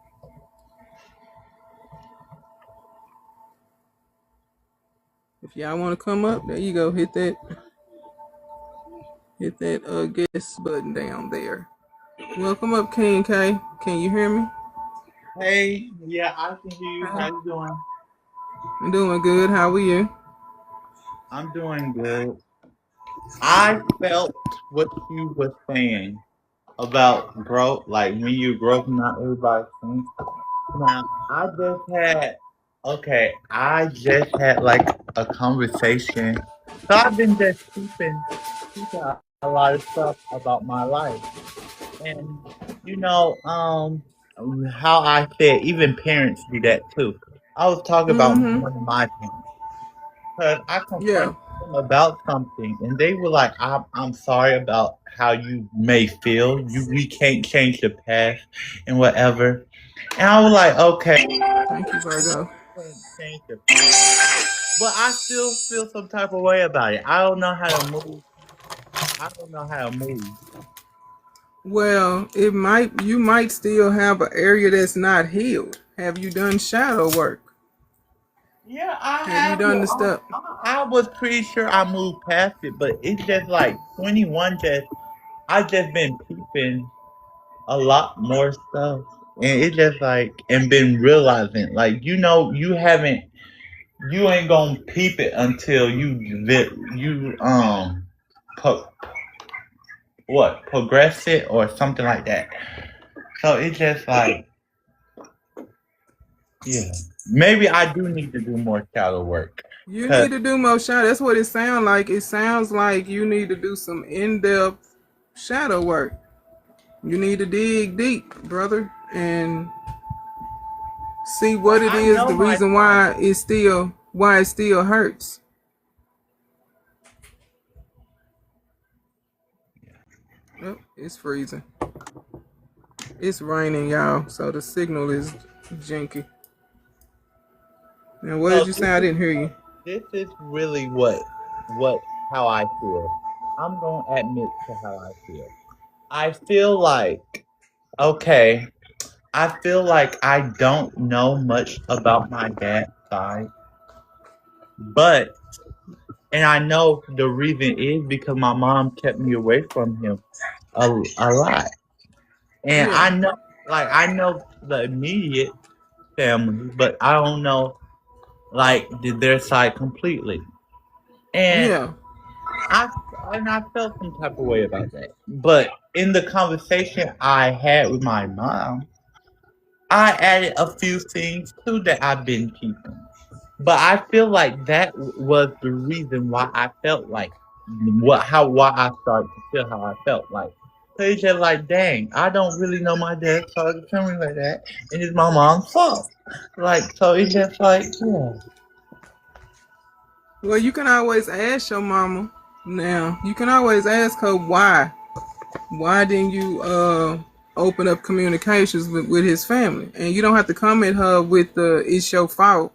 If y'all want to come up, there you go. Hit that guest button down there. Welcome up, King K. Can you hear me? Hey, yeah, I can hear you. How you doing? I'm doing good. How are you? I'm doing good. I felt what you were saying about growth, like when you grow up, not everybody thinks. Now, I just had like a conversation. So I've been just keeping a lot of stuff about my life. And you know, how I said even parents do that too. I was talking about Mm-hmm. one of my parents. Because I Yeah. confronted them about something, and they were like, I'm sorry about how you may feel. We can't change the past and whatever." And I was like, "Okay, Thank you, Virgo. can't change the past, but I still feel some type of way about it. I don't know how to move. I don't know how to move." Well, you might still have an area that's not healed. Have you done shadow work? Yeah, I Have you have. done the stuff? I was pretty sure I moved past it, but it's just like 21. I just been peeping a lot more stuff, and it's just like and been realizing like you ain't gonna peep it until you po- progress it or something like that. So it's just like yeah, maybe I do need to do more shadow work. You Cause need to do more shadow. That's what it sounds like. It sounds like you need to do some in-depth shadow work. You need to dig deep, brother, and see like what it I is. know The reason myself. why it still hurts. Oh, it's freezing. It's raining, y'all. So the signal is janky. Now, what did So you say? I didn't hear you. this is really what how I feel. I'm gonna admit to how I feel. I feel like okay. I feel like I don't know much about my dad's side, but and I know the reason is because my mom kept me away from him a lot, and Yeah, I know the immediate family, but I don't know their side completely, and yeah. I I felt some type of way about that. But in the conversation I had with my mom, I added a few things too that I've been keeping. But I feel like that was the reason why I felt like why I started to feel how I felt like. So it's just like, dang, I don't really know my dad started to tell me like that, and it's my mom's fault. Like, so it's just like, yeah. Well, you can always ask your mama. Now, you can always ask her why. Why didn't you open up communications with his family? And you don't have to come at her with the "it's your fault."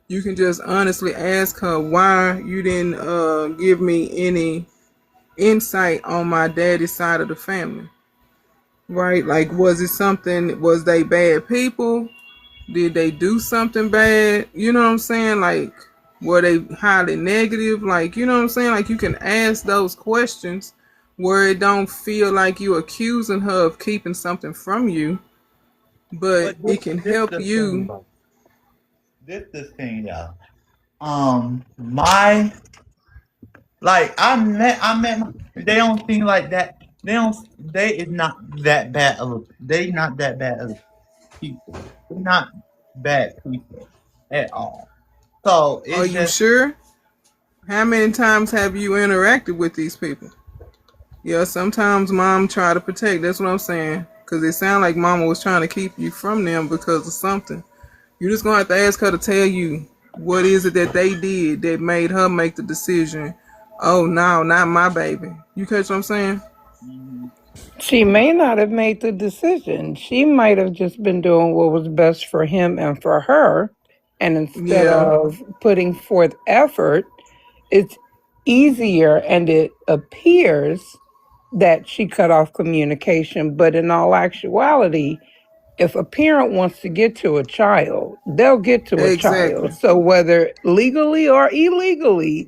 You can just honestly ask her why you didn't give me any insight on my daddy's side of the family. Right? Like, was it something? Was they bad people? Did they do something bad? You know what I'm saying? Like, were they highly negative? Like, you know what I'm saying? Like, you can ask those questions where it don't feel like you accusing her of keeping something from you, but But it can this help the thing, you. bro. This the thing, y'all. My they don't seem like that. They don't. They is not that bad of. They not that bad of people. They're not bad people at all. So Are it's you just sure? How many times have you interacted with these people? Yeah, sometimes mom try to protect. That's what I'm saying. Cause it sounds like mama was trying to keep you from them because of something. You're just gonna have to ask her to tell you what is it that they did that made her make the decision. Oh no, not my baby. You catch what I'm saying? mhm. She may not have made the decision. She might have just been doing what was best for him and for her. And instead Yeah, of putting forth effort, it's easier and it appears that she cut off communication. But in all actuality, if a parent wants to get to a child, they'll get to a child. exactly. So whether legally or illegally,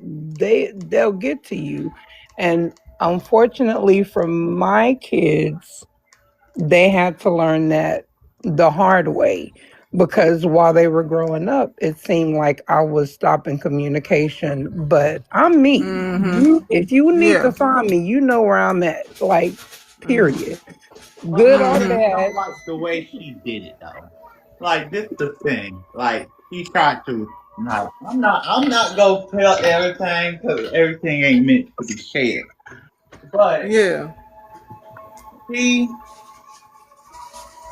they'll get to you. And unfortunately for my kids, they had to learn that the hard way because while they were growing up, it seemed like I was stopping communication. But I'm me. Mm-hmm. If you need to Yeah. find me, you know where I'm at. Like, Mm-hmm. period. But Good I or just Mm-hmm. don't bad. like the way she did it though. Like this the thing. Like he tried to. No, I'm not gonna tell everything because everything ain't meant to be shared. But Yeah. he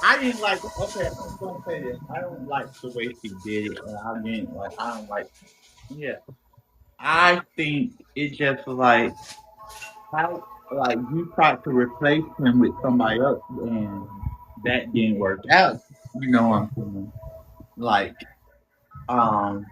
I didn't like. Okay, I'm gonna say this. I don't like the way she did it, and I didn't like. I don't like. Yeah, I think it just like how like you tried to replace him with somebody else and that didn't work out. You know what I'm saying? Like, um,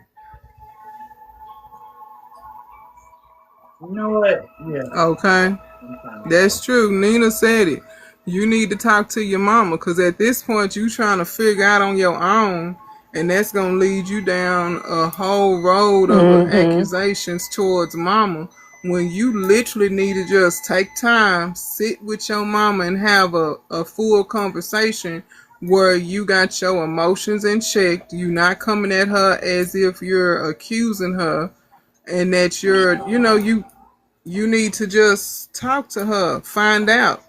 you know what? Yeah, Okay. I'm trying to That's say. true. Nina said it. You need to talk to your mama because at this point you trying to figure out on your own, and that's gonna lead you down a whole road of Mm-hmm. accusations towards mama. When you literally need to just take time, sit with your mama, and have a full conversation where you got your emotions in check. You not coming at her as if you're accusing her, and that you need to just talk to her, find out.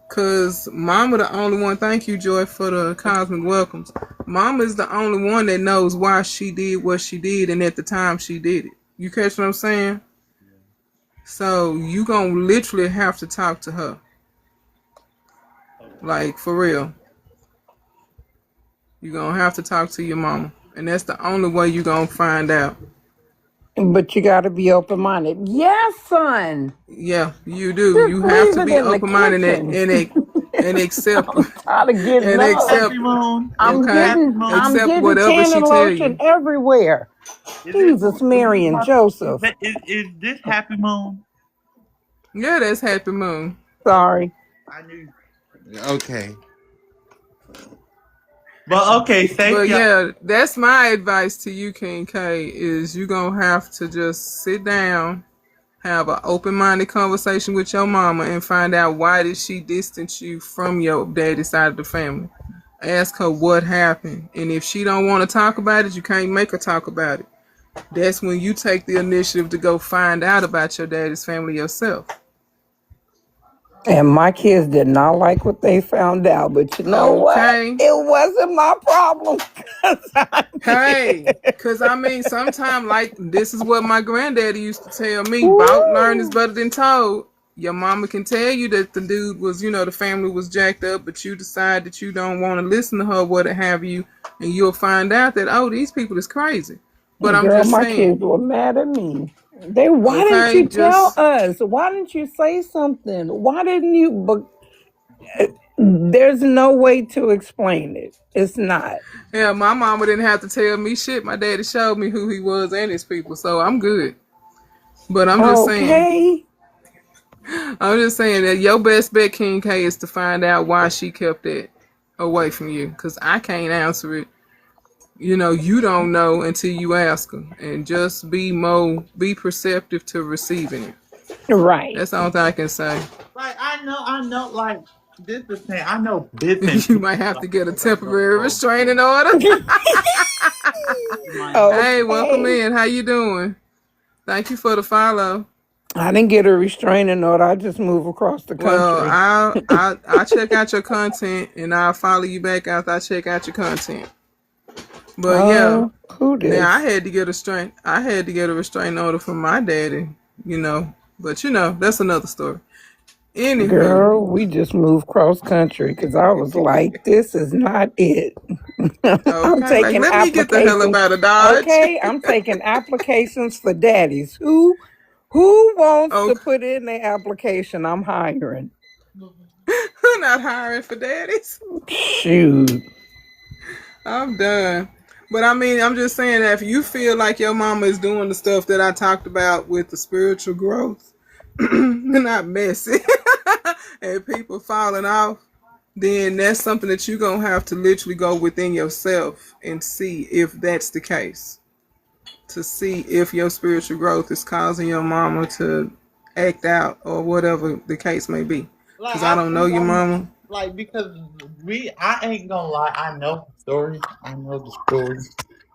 Cause Mama the only one. Thank you, Joy, for the cosmic welcomes. Mama is the only one that knows why she did what she did and at the time she did it. You catch what I'm saying? Yeah. So you gonna literally have to talk to her, Okay. like for real. You gonna have to talk to your mama, and that's the only way you gonna find out. But you got to be open minded. Yes, son. Yeah, you do. Just You have leave to it be in the open minded kitchen. and accept I'm tired of getting and up. accept. Happy Moon. Is it Okay, Happy I'm Moon? accept getting whatever tan she and tell lotion you. everywhere. Is it? Jesus, Is Mary, it and happy? Joseph. Is this Happy Moon? Yeah, that's Happy Moon. Sorry. I knew. Okay. But okay, thank But you. yeah, that's my advice to you, King K, is you gonna have to just sit down, have an open-minded conversation with your mama and find out why did she distance you from your daddy side of the family. Ask her what happened. And if she don't want to talk about it, you can't make her talk about it. That's when you take the initiative to go find out about your daddy's family yourself. And my kids did not like what they found out. But you know what? Okay. It wasn't my problem. 'Cause I Hey, did. cause I mean, sometimes like this is what my granddaddy used to tell me: "Bought learned is Woo. better than told." Your mama can tell you that the dude was, the family was jacked up, but you decide that you don't want to listen to her, what have you, and you'll find out that these people is crazy. But I'm Girl, just my saying, kids were mad at me. Why didn't okay, you tell just us? Why didn't you say something? Why didn't you? But there's no way to explain it. It's not. yeah, my mama didn't have to tell me shit. My daddy showed me who he was and his people, so I'm good. But Okay. I'm just saying that your best bet, King K, is to find out why she kept it away from you. Because I can't answer it. You don't know until you ask her. And just be perceptive to receiving it. Right. That's the only thing I can say. Like I know. Like this is the thing. I know bits and You pieces. might have Like to get a because I know temporary both. restraining So order. you might have. Hey, welcome Okay. in. How you doing? Thank you for the follow. I didn't get a restraining order. I just moved across the Well, country. I'll check out your content and I'll follow you back after I check out your content. But yeah, Who now I this? had to get a strain. I had to get a restraining order from my daddy. You know, but that's another story. Anywho, Girl, we just moved cross country because I was like, this is not it. I'm okay, like taking let me get the hell up applications. out of Dodge. Okay, I'm taking applications for daddies. Who wants to Okay, put in their application? I'm hiring. I'm not hiring for daddies. Shoot. I'm done. But I mean, I'm just saying that if you feel like your mama is doing the stuff that I talked about with the spiritual growth, not messy, and people falling off, then that's something that you're going to have to literally go within yourself and see if that's the case. To see if your spiritual growth is causing your mama to act out or whatever the case may be. Like Because I I don't know think your I'm mama. like because I ain't gonna lie. I know the story. I know the story.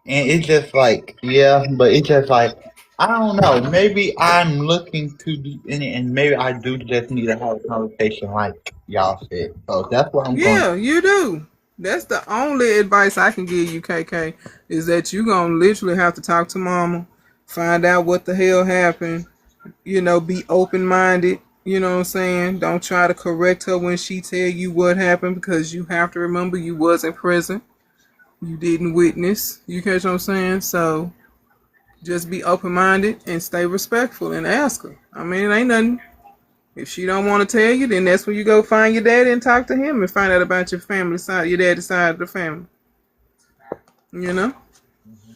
And it's just like, yeah, but it's just like, I don't know. Maybe I'm looking too deep in it, and maybe I do just need to have a conversation, like y'all said. So that's what I'm going. Yeah, you do. That's the only advice I can give you, KK, is that you gonna literally have to talk to mama, find out what the hell happened, be open minded, you know what I'm saying? Don't try to correct her when she tell you what happened because you have to remember you wasn't present. You didn't witness. You catch what I'm saying? So Just be open minded and stay respectful and ask her. I mean, it ain't nothing. If she don't want to tell you, then that's when you go find your daddy and talk to him and find out about your family side, your daddy's side of the family. You know? Mhm.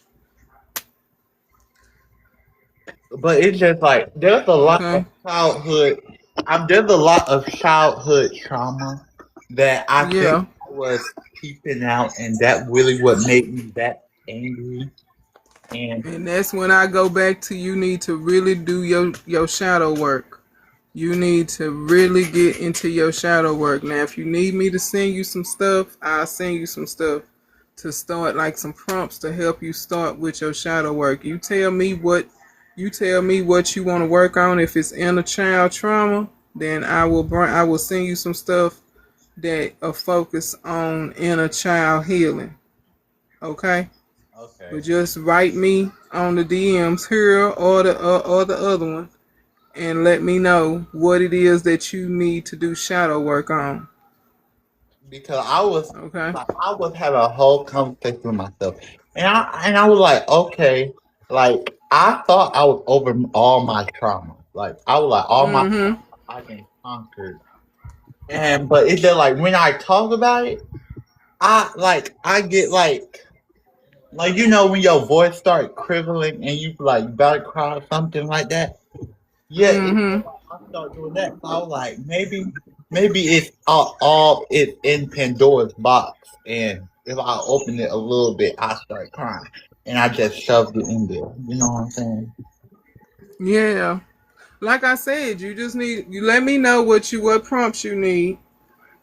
But it's just like there's a lot of Okay. childhood. There's a lot of childhood trauma that I think Yeah. I was keeping out, and that really what made me that angry. And And that's when I go back to you need to really do your shadow work. You need to really get into your shadow work. Now, if you need me to send you some stuff, I'll send you some stuff to start, like some prompts to help you start with your shadow work. You tell me what you want to work on. If it's inner child trauma, then I will send you some stuff that are focused on inner child healing. Okay? okay, But just write me on the DMs here or the other one and let me know what it is that you need to do shadow work on. because I was Okay? like I was having a whole conversation with myself, and I was like, okay, like I thought I was over all my trauma. Like I was like all my Mm-hmm. I can conquer, and but it's just like when I talk about it, I get like when your voice start quivering and you like about to cry or something like that. Yeah, Mm-hmm. I start doing that. So I was like, maybe it's all it's in Pandora's box, and if I open it a little bit, I start crying, and I just shoved it in there. You know what I'm saying? Yeah. Like I said, you let me know what prompts you need,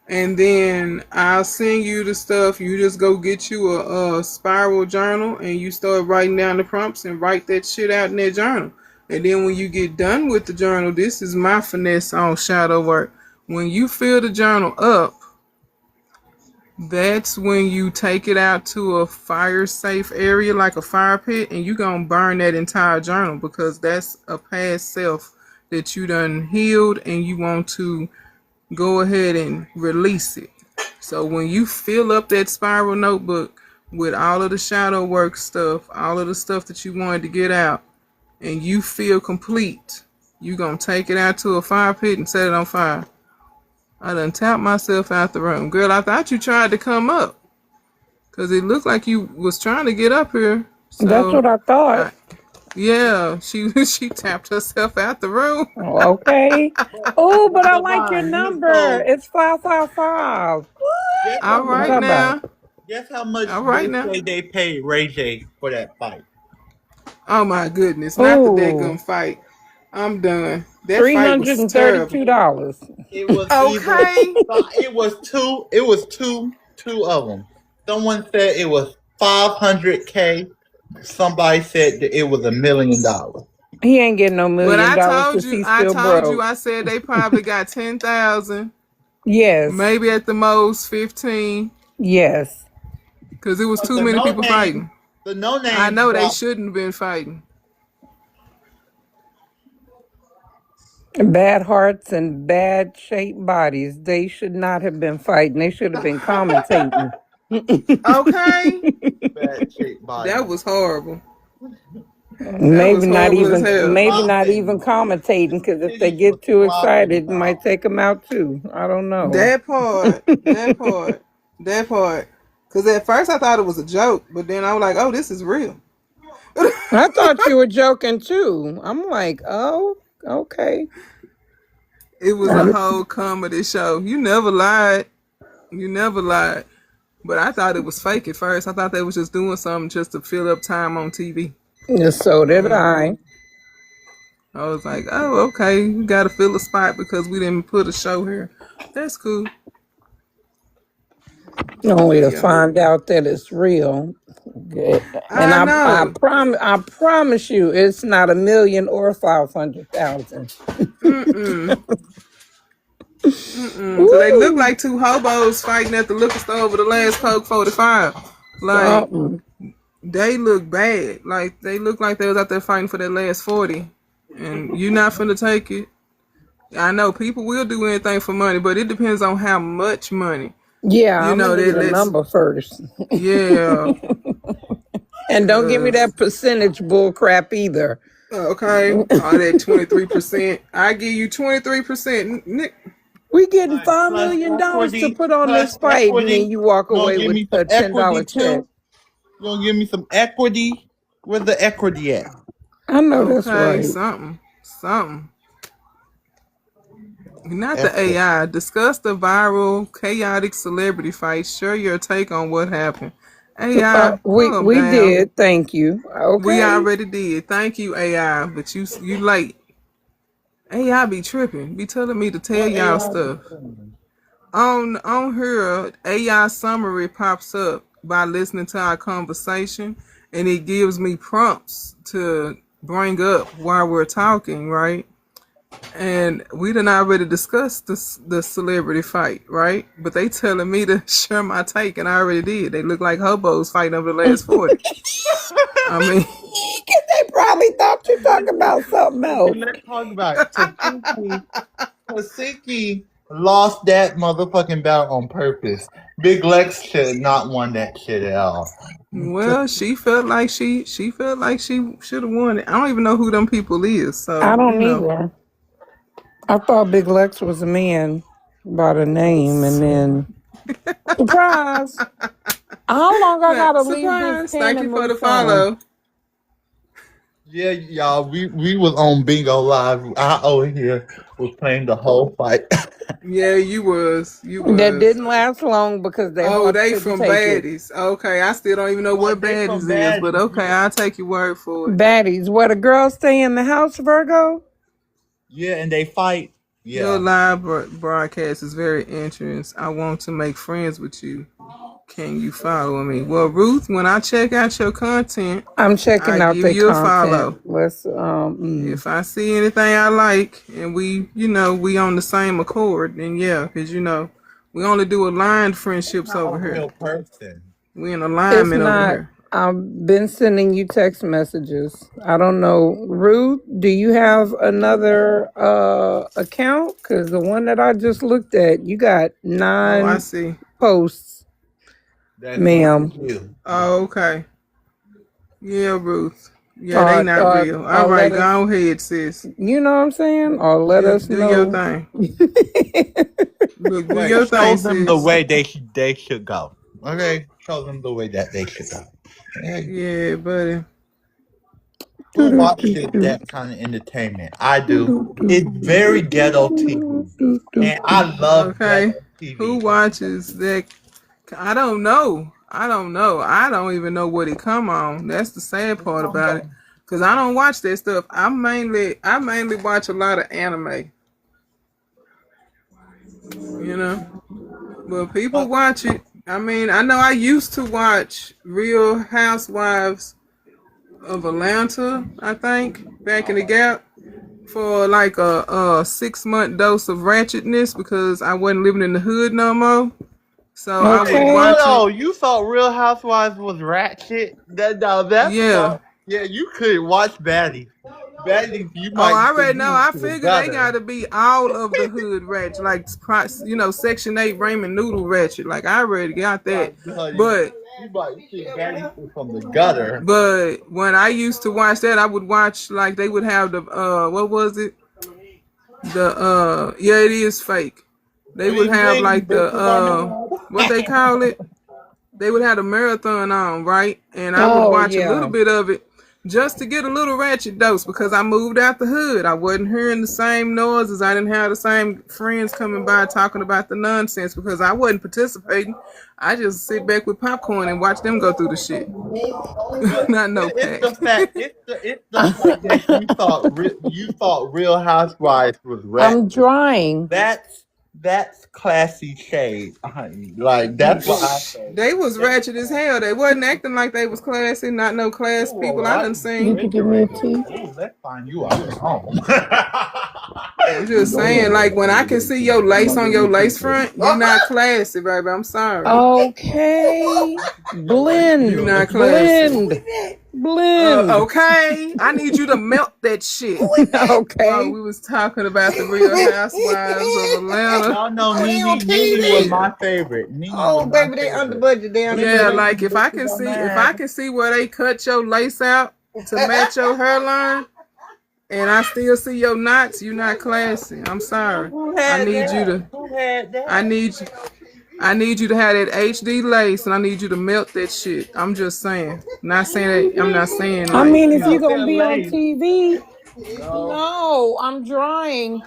and then I'll send you the stuff. You just go get you a spiral journal and you start writing down the prompts and write that shit out in that journal. And then when you get done with the journal, this is my finesse on shadow work. When you fill the journal up, that's when you take it out to a fire safe area like a fire pit and you gonna burn that entire journal because that's a past self that you done healed and you want to go ahead and release it. So when you fill up that spiral notebook with all of the shadow work stuff, all of the stuff that you wanted to get out, and you feel complete, you gonna take it out to a fire pit and set it on fire. I done tapped myself out the room. Girl, I thought you tried to come up. Cause it looked like you was trying to get up here. That's So what I thought. I yeah, she tapped herself out the room. Okay. Oh, but I But like your Divine, number. It's 555. guess All how What you right much talking about? now. guess how much All right they now. say they paid Ray J for that fight? Oh my goodness. Not the dead gun Oh, fight. I'm done. That fight was terrible. $332. It was either Okay. it was two of them. Someone said it was 500K. Somebody said that it was $1 million. He ain't getting no But million I dollars told because you, he's I still told you, broke. I said they probably got 10,000, Yes. maybe at the most 15, Yes. because it was But too many people fighting. the no I name know they dropped. shouldn't have been fighting. Bad hearts and bad shaped bodies. They should not have been fighting. They should have been commentating. Okay. Bad shape body. That was horrible. That Maybe was not horrible as even hell. maybe not Flopping. even commentating His because if they titties was get too flopping, excited, it might dog. take them out too. I don't know. That part, that part, that part. Because at first I thought it was a joke, but then I was like, oh, this is real. I thought you were joking too. I'm like, oh, okay. It was a Um, whole comedy show. You never lied. You never lied. But I thought it was fake at first. I thought they was just doing something just to fill up time on TV. so did I. I was like, oh, okay, you got to fill a spot because we didn't put a show here. That's cool. Only But to yeah, find out that it's real. Good. And I know. I promise you, it's not a million or 500,000. Mm-mm. Mm-mm. Cause they look Woo! like two hobos fighting at the liquor store over the last Coke 45. Like Something. they look bad. Like they look like they was out there fighting for that last 40. And you not finna take it. I know people will do anything for money, but it depends on how much money. Yeah, You I'm know gonna that need a let's number first. yeah. And don't give me Cause that percentage bull crap either. okay, all that 23%. I give you 23%, Nick. We getting Like $5 million to put on plus this fight, and then equity. you walk You gonna away give with me some a $10 equity check. too? You gonna give me some equity? Where's the equity at? I know that's Okay, right. something. Not the Equity. AI. Discuss the viral, chaotic celebrity fight. Share your take on what happened. AI, We calm we down. did. Thank you. We Okay. already did. Thank you, AI. But you late. AI be tripping. Be telling me to tell What y'all AI? stuff. On here, AI summary pops up by listening to our conversation, and it gives me prompts to bring up while we're talking, right? And we done already discussed the celebrity fight, right? But they telling me to share my take, and I already did. They look like hobos fighting over the last 40. I mean, They probably thought you talking about something Okay, else. let's talk about it. Tasiki lost that motherfucking belt on purpose. Big Lex should not won that shit at all. well, she felt like she should have won it. I don't even know who them people is, I so don't either. I thought Big Lex was a man by the name, and then surprise. How long I gotta leave this Surprise! pen Thank you and for move the on? follow. Yeah, y'all, we was on Bingo Live. I over here was playing the whole fight. Yeah, you was. You That was. didn't last long because their Oh, hearts they couldn't from take it. Baddies. Okay, I still don't even know what Like they from Baddies is, but Baddies. okay, I'll take your word for it. Baddies, where the girls stay in the house, Virgo? Yeah, and they fight. Your Yeah. live broadcast is very interesting. I want to make friends with you. Can you follow me? Well, Ruth, when I check out your content, I'm I checking out give their you a content. follow. Let's If I see anything I like and we on the same accord, then yeah, because we only do aligned friendships Not over a here. real person. We in It's alignment over not. here. I've been sending you text messages. I don't know. Ruth, do you have another account? Because the one that I just looked at, you got Oh, I 9 see. posts, That's ma'am. you. Oh, okay. Yeah, Ruth. Yeah, they Or, not or, real. All or right, let us, go ahead, sis. you know what I'm saying? Or let Do us do your know. thing. Look, do Wait, your show thing, them the sis. way they should go. Okay, show them the way that they should go. Hey, Yeah, buddy. who Do, do, watches do, do, that kind of entertainment? I do, do. do, do, It's very ghetto do, TV, do, do, and do. I love Okay. ghetto Who TV. watches that? I don't know. I don't know. I don't even know what it come on. That's the sad part about it. Cause I don't watch that stuff. I mainly watch a lot of anime. You know, but people Uh, watch it. I mean, I know I used to watch Real Housewives of Atlanta. I think back in the gap for like a 6 month dose of ratchetness because I wasn't living in the hood no more. So I would Wait, Okay. watch hold it. on. You thought Real Housewives was rat shit? That's Yeah. why. Yeah, you could watch Baddies. Baddies, you Oh, might I get already know. used I to the figured they gutter. got to be all of the hood ratchet, like Section 8 ramen noodle ratchet. Like I already got that. Like, honey, But you might think Baddies is from the gutter. but when I used to watch that, I would watch like they would have the what was it? The yeah, it is fake. They would Bling have bling, like the bitches on the wall. what they call it? They would have a marathon on, right? And I would Oh watch a little yeah. bit of it just to get a little ratchet dose because I moved out the hood. I wasn't hearing the same noises. I didn't have the same friends coming by talking about the nonsense because I wasn't participating. I just sit back with popcorn and watch them go through the shit. But Not no it's pack. the fact. It's the fact that you thought Real Housewives was rat. I'm drying. That's classy shade, honey. Like that's what I say. They was That, ratchet as hell. They wasn't acting like they was classy. Not no class oh, people well, I I done use You seen. could give me a refrigerator. tea. Oh, let's find you out at home. I'm just saying, like when I can see your lace on your lace front, you not classy, baby. I'm sorry. Okay. Yo, You Blend. not classy. Blend. Blend. Okay, I need you to melt that shit. Well, Okay. we was talking about the Real Housewives of Atlanta. Y'all know Oh, they on Nene was TV. my favorite. Nene was Oh, my baby, they under favorite. budget. They under Yeah, budget. like if I can see where they cut your lace out to match your hairline, and I still see your knots, you're not classy. I'm sorry. Who I had need you that? to. Who had that? I need you to have that HD lace, and I need you to melt that shit. I'm just saying. Not saying that. I'm not saying I like mean, if you're Melt gonna that be on lace. TV, No. no, I'm drying.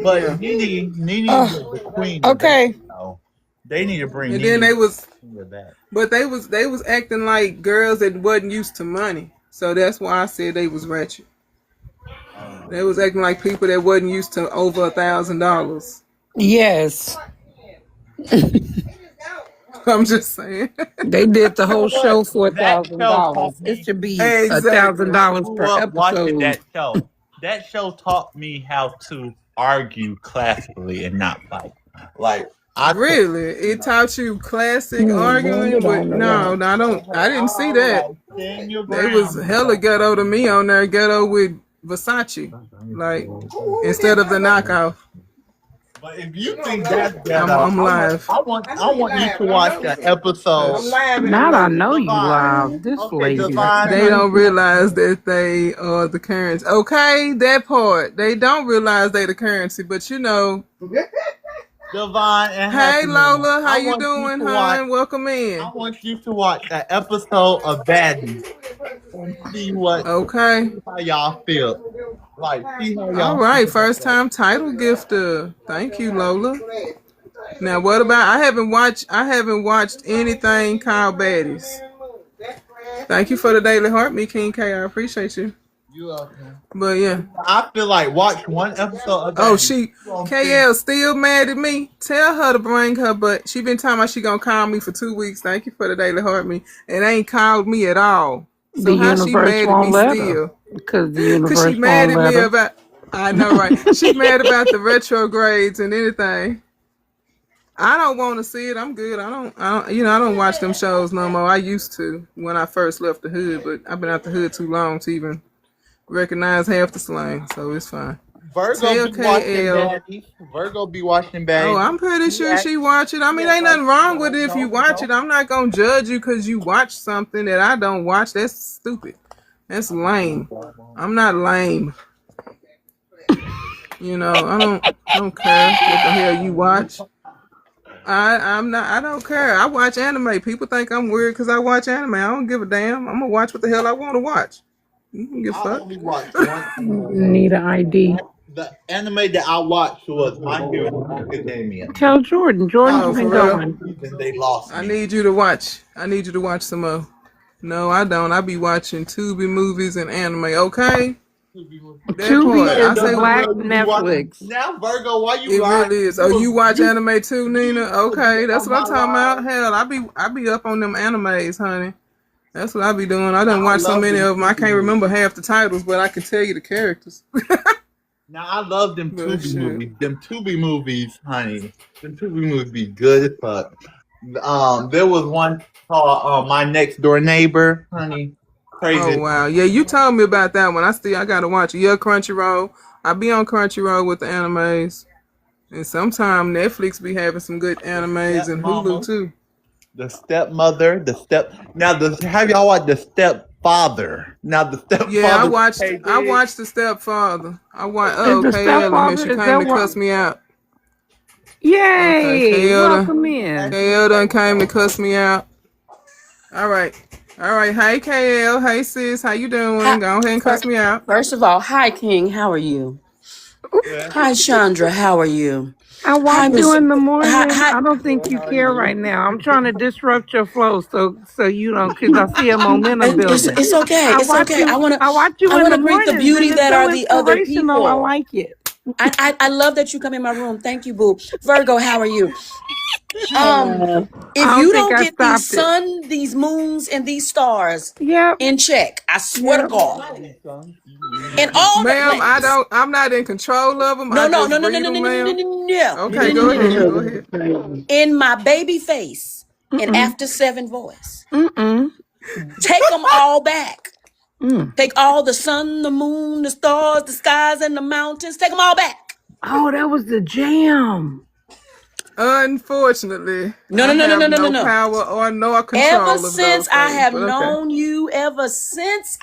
But yeah. Nene was the queen of that. Okay. So they need to bring And then Nene back. but they was acting like girls that wasn't used to money. So that's why I said they was ratchet. They was acting like people that wasn't used to over $1,000. Yes, I'm just saying. they did the You know whole what? show for That show $1,000. taught It me. should be Exactly. I $1,000 grew per up watching episode. that show. That show taught me how to argue classically and not fight. Like I could, Really? It taught you classic Blend arguing it with on the right. no, I don't I didn't see that. like stand your They was ground. hella ghetto to me on there, ghetto with Versace. Like instead of the knockoff. But if you think that's ghetto, I'm live. I want you to watch that episode. Not I know you Divine. live. This Okay, lady. Divine. They don't realize that they are the currency. Okay, that part. They don't realize they the currency, but you know. Divine and Hey Happiness. Lola, how I you want doing, to hon? Welcome in. I want you to watch that episode of Baddies and see Okay. how y'all feel. Like see how y'all All right, feel. first time title gifter. Thank you, Lola. Now what about I haven't watched anything called Baddies. Thank you for the daily heart, me King K. I appreciate you. You welcome. But yeah. I feel like watch one episode of Oh, Baddies. KL still mad at me. Tell her to bring her, but she been talking about she gonna call me for 2 weeks. Thank you for the daily heart, me. And ain't called me at all. So The how she universe mad at won't me let her. still? Because the Cause she universe mad won't at let me her. about. I know, right? She mad about the retrogrades and anything. I don't want to see it. I'm good. I don't. I don't watch them shows no more. I used to when I first left the hood, but I've been out the hood too long to even recognize half the slang. So it's fine. Virgo be watching Baddies. Virgo be watching Baddies. Oh, I'm pretty sure she watch it. I mean, ain't nothing wrong with it if you watch it. I'm not gonna judge you because you watch something that I don't watch. That's stupid. That's lame. I'm not lame. You know, I don't care what the hell you watch. I'm not. I don't care. I watch anime. People think I'm weird because I watch anime. I don't give a damn. I'm gonna watch what the hell I want to watch. You can give a I fuck. only watched one. Need an ID. The anime that I watched was My Hero Academia. Tell Jordan. Jordan's Oh, been for real? going. And they lost I me. need you to watch. I need you to watch some more. No, I don't. I be watching Tubi movies and anime. Okay. That Tubi part. is I the say black You be watching- Netflix. Now Virgo, why you it lying? really is. Oh, you watch anime too, Nina? you Okay, that's what I'm forget talking about about. Hell, I be up on them animes, honey. That's what I be doing. I done watched so love many them of them. I can't Tubi remember half the titles, but I can tell you the characters. Now I love them But Tubi shit. movies. Them Tubi movies, honey. Them Tubi movies be good as fuck. There was one called My Next Door Neighbor, honey. Crazy. Oh wow, yeah, you told me about that one. I gotta watch it. Yeah, Crunchyroll. I be on Crunchyroll with the animes, and sometimes Netflix be having some good animes and Hulu too. The Stepmother, have y'all watched The Stepfather? Now the Stepfather. Yeah, I watched the Stepfather. I watched. Is the KL, stepfather? she Is came that to what? cuss me out. Yay! Okay, Welcome in. KL done came to cuss me out. All right. Hey KL, hey sis, how you doing? Hi, Go ahead and cuss me out. first of all, hi King, how are you? Hi Chandra, how are you? I Hi watch you Miss. in the Hi, morning. hi. I don't think you care right now. I'm trying to disrupt your flow so you don't, because I see a momentum building. It's okay. I It's watch okay. you. I watch you I in the wanna greet the mornings, and beauty it's that so are the other inspirational. I people. like it. I love that you come in my room. Thank you, boo. Virgo, how are you? I If don't you think don't I get these stopped it. sun, these moons, and these stars Yep. in check, I swear to Yep. God. And all the Ma'am, planets. I'm not in control of them. No, I no, just no, no, no, read no, no, them, no, no, ma'am. no, no, no, Okay, no, go no, no, ahead. no. Go ahead. In my baby face and after 7 voice. Mm-mm. Take them all back. Mm. Take all the sun, the moon, the stars, the skies, and the mountains. Take them all back. Oh, that was the jam. Unfortunately, No, I no, no, no, have no, no, no, no no. power or no Ever control of since those I things, have but okay. known you, ever since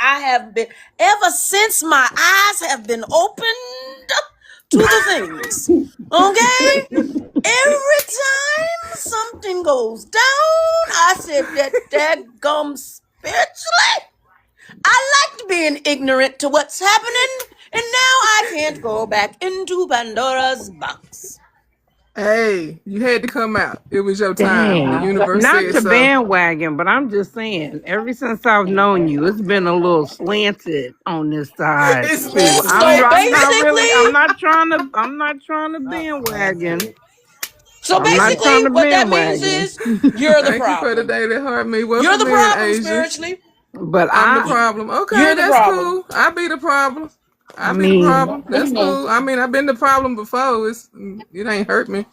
my eyes have been opened to the things. Okay? Every time something goes down, I said that gums spiritually. I liked being ignorant to what's happening, and now I can't go back into Pandora's box. Hey, you had to come out. It was your time. The Dang. universe Not said to so. bandwagon, but I'm just saying, ever since I've known you, it's been a little slanted on this side It's been too. And so I'm slanted. not trying to bandwagon. I'm not basically, trying to what that means bandwagon. is you're the Thank you for the problem. daily heart me. You're the Welcome in, problem Asia. spiritually. But I'm the problem. Okay, You're the that's problem. cool. I be the problem. I I be the mean, problem. That's cool. I mean, I've been the problem before. It ain't hurt me.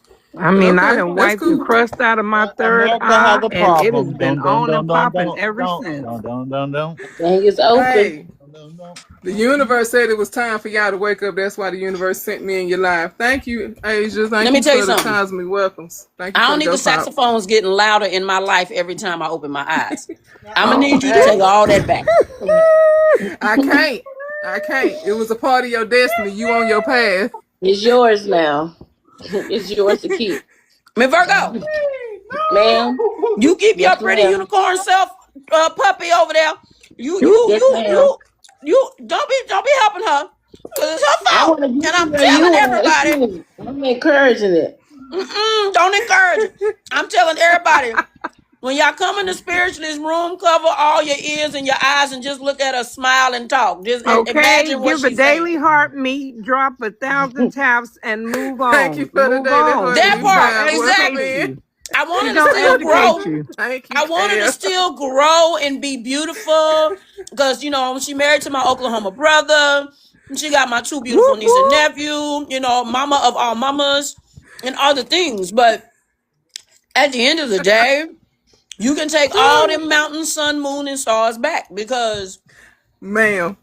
But I okay, done that's wiped the cool. crust out of my third America has eye, a and it has problem. been Don't, don't, on and don't, don't, popping don't, ever don't, since. don't, don't, don't, don't. Thing is open. Hey, Don't, don't. the universe said it was time for y'all to wake up. That's why the universe sent me in your life. Thank you, Asia. Let Thank me you tell you for the something. cosmic welcomes. Thank you I for don't the need the go pop. saxophones getting louder in my life every time I open my eyes. I'm going to Oh, need you to take all that back. I can't. I can't. It was a part of your destiny. You on your path. It's yours now. It's yours to keep. Me Virgo, Ma'am. you keep your Yes, pretty ma'am. unicorn self puppy over there. You, whoop, you, Yes, you, ma'am. you, you, don't be helping her. Cause it's her I fault. want to And get you I'm where telling you are. everybody, I'm encouraging it. don't encourage it. I'm telling everybody, when y'all come in the spiritualist room, cover all your ears and your eyes and just look at her, smile and talk. Just okay, imagine what give a she's saying. daily heart meet, drop 1,000 taps, and move Thank you on. for the Move daily on. heart That me She gonna part, tab. Welcome educate exactly. in. you. I She wanted to gonna still educate grow. you. Thank you, I wanted to Tab. still grow and be beautiful because, she married to my Oklahoma brother. And she got my two beautiful Whoop niece and whoop. nephew, mama of all mamas and other things. But at the end of the day, you can take all them mountains, sun, moon, and stars back because Ma'am,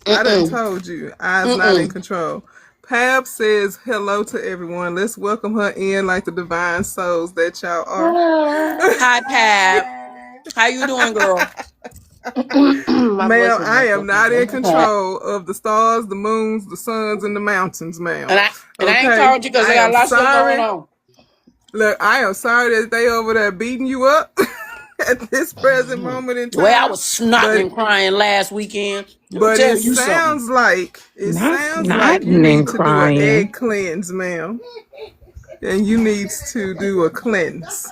I done mm-mm, told you, I's not in mm-mm. control. Pab says hello to everyone. Let's welcome her in like the divine souls that y'all are. Hi, Pap. How you doing, girl? My Ma'am, blessings, I my am blessings. not in Pat. control of the stars, the moons, the suns, and the mountains, ma'am. And I ain't Okay? called you because I I got am a lot of stuff going sorry. on. Look, I am sorry that they over there beating you up at this present moment in The way I time. was snotting But and crying last weekend. Let me but tell you something. it Not sounds like you snotting and need to do an egg crying. cleanse, ma'am. And you need to do a cleanse.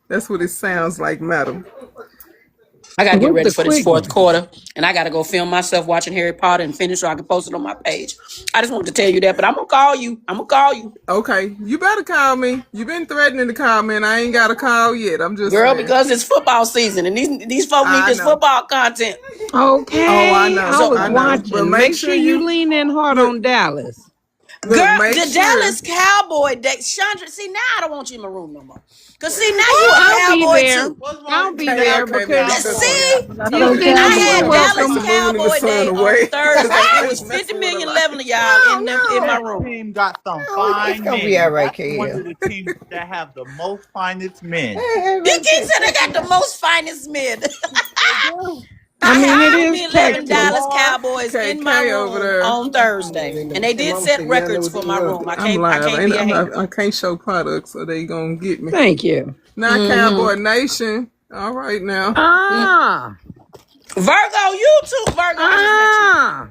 That's what it sounds like, madam. I got to get What's ready the for this fourth quickness? quarter, and I got to go film myself watching Harry Potter and finish so I can post it on my page. I just wanted to tell you that, but I'm gonna call you. I'm gonna call you, Okay, you better call me. You've been threatening to call me, and I ain't got a call yet. I'm just girl, saying. because it's football season, and these folk need I this know. football content. Oh, I Okay, know. I So, was I know. But watching. make Make sure sure you you lean in hard look. on Dallas. Look, girl, make the sure. Dallas Cowboy, Chandra. See, now I don't want you in my room no more. Cause see, now you a I'll be cowboy there. too. What's wrong I'll with be the Okay, there Dallas okay, now because you better stop. Cowboys? See, You you Those better said I you take were Cowboys. your take had the Dallas welcome. moon and the Cowboy sun Day away, on because Thursday. I It was ain't 50 messing with a million, lot. 11 of y'all Oh in my no. That room. team got some Oh, it's fine gonna be all men. right, That's one Kale. of the teams that have the most finest men. You keep saying they got the most finest men. They do. I I mean, had it 50 is million 11 Texas. Dallas Lamar, Cowboys in my KK over room there. on Thursday. And they did set records for my room. I I'm can't I live. can't be a hater. I can't show products, so they gonna get me. Thank you. Not Cowboy Mm-hmm. Nation. All right now. Ah, Virgo, you too. Virgo, I just met you. ah.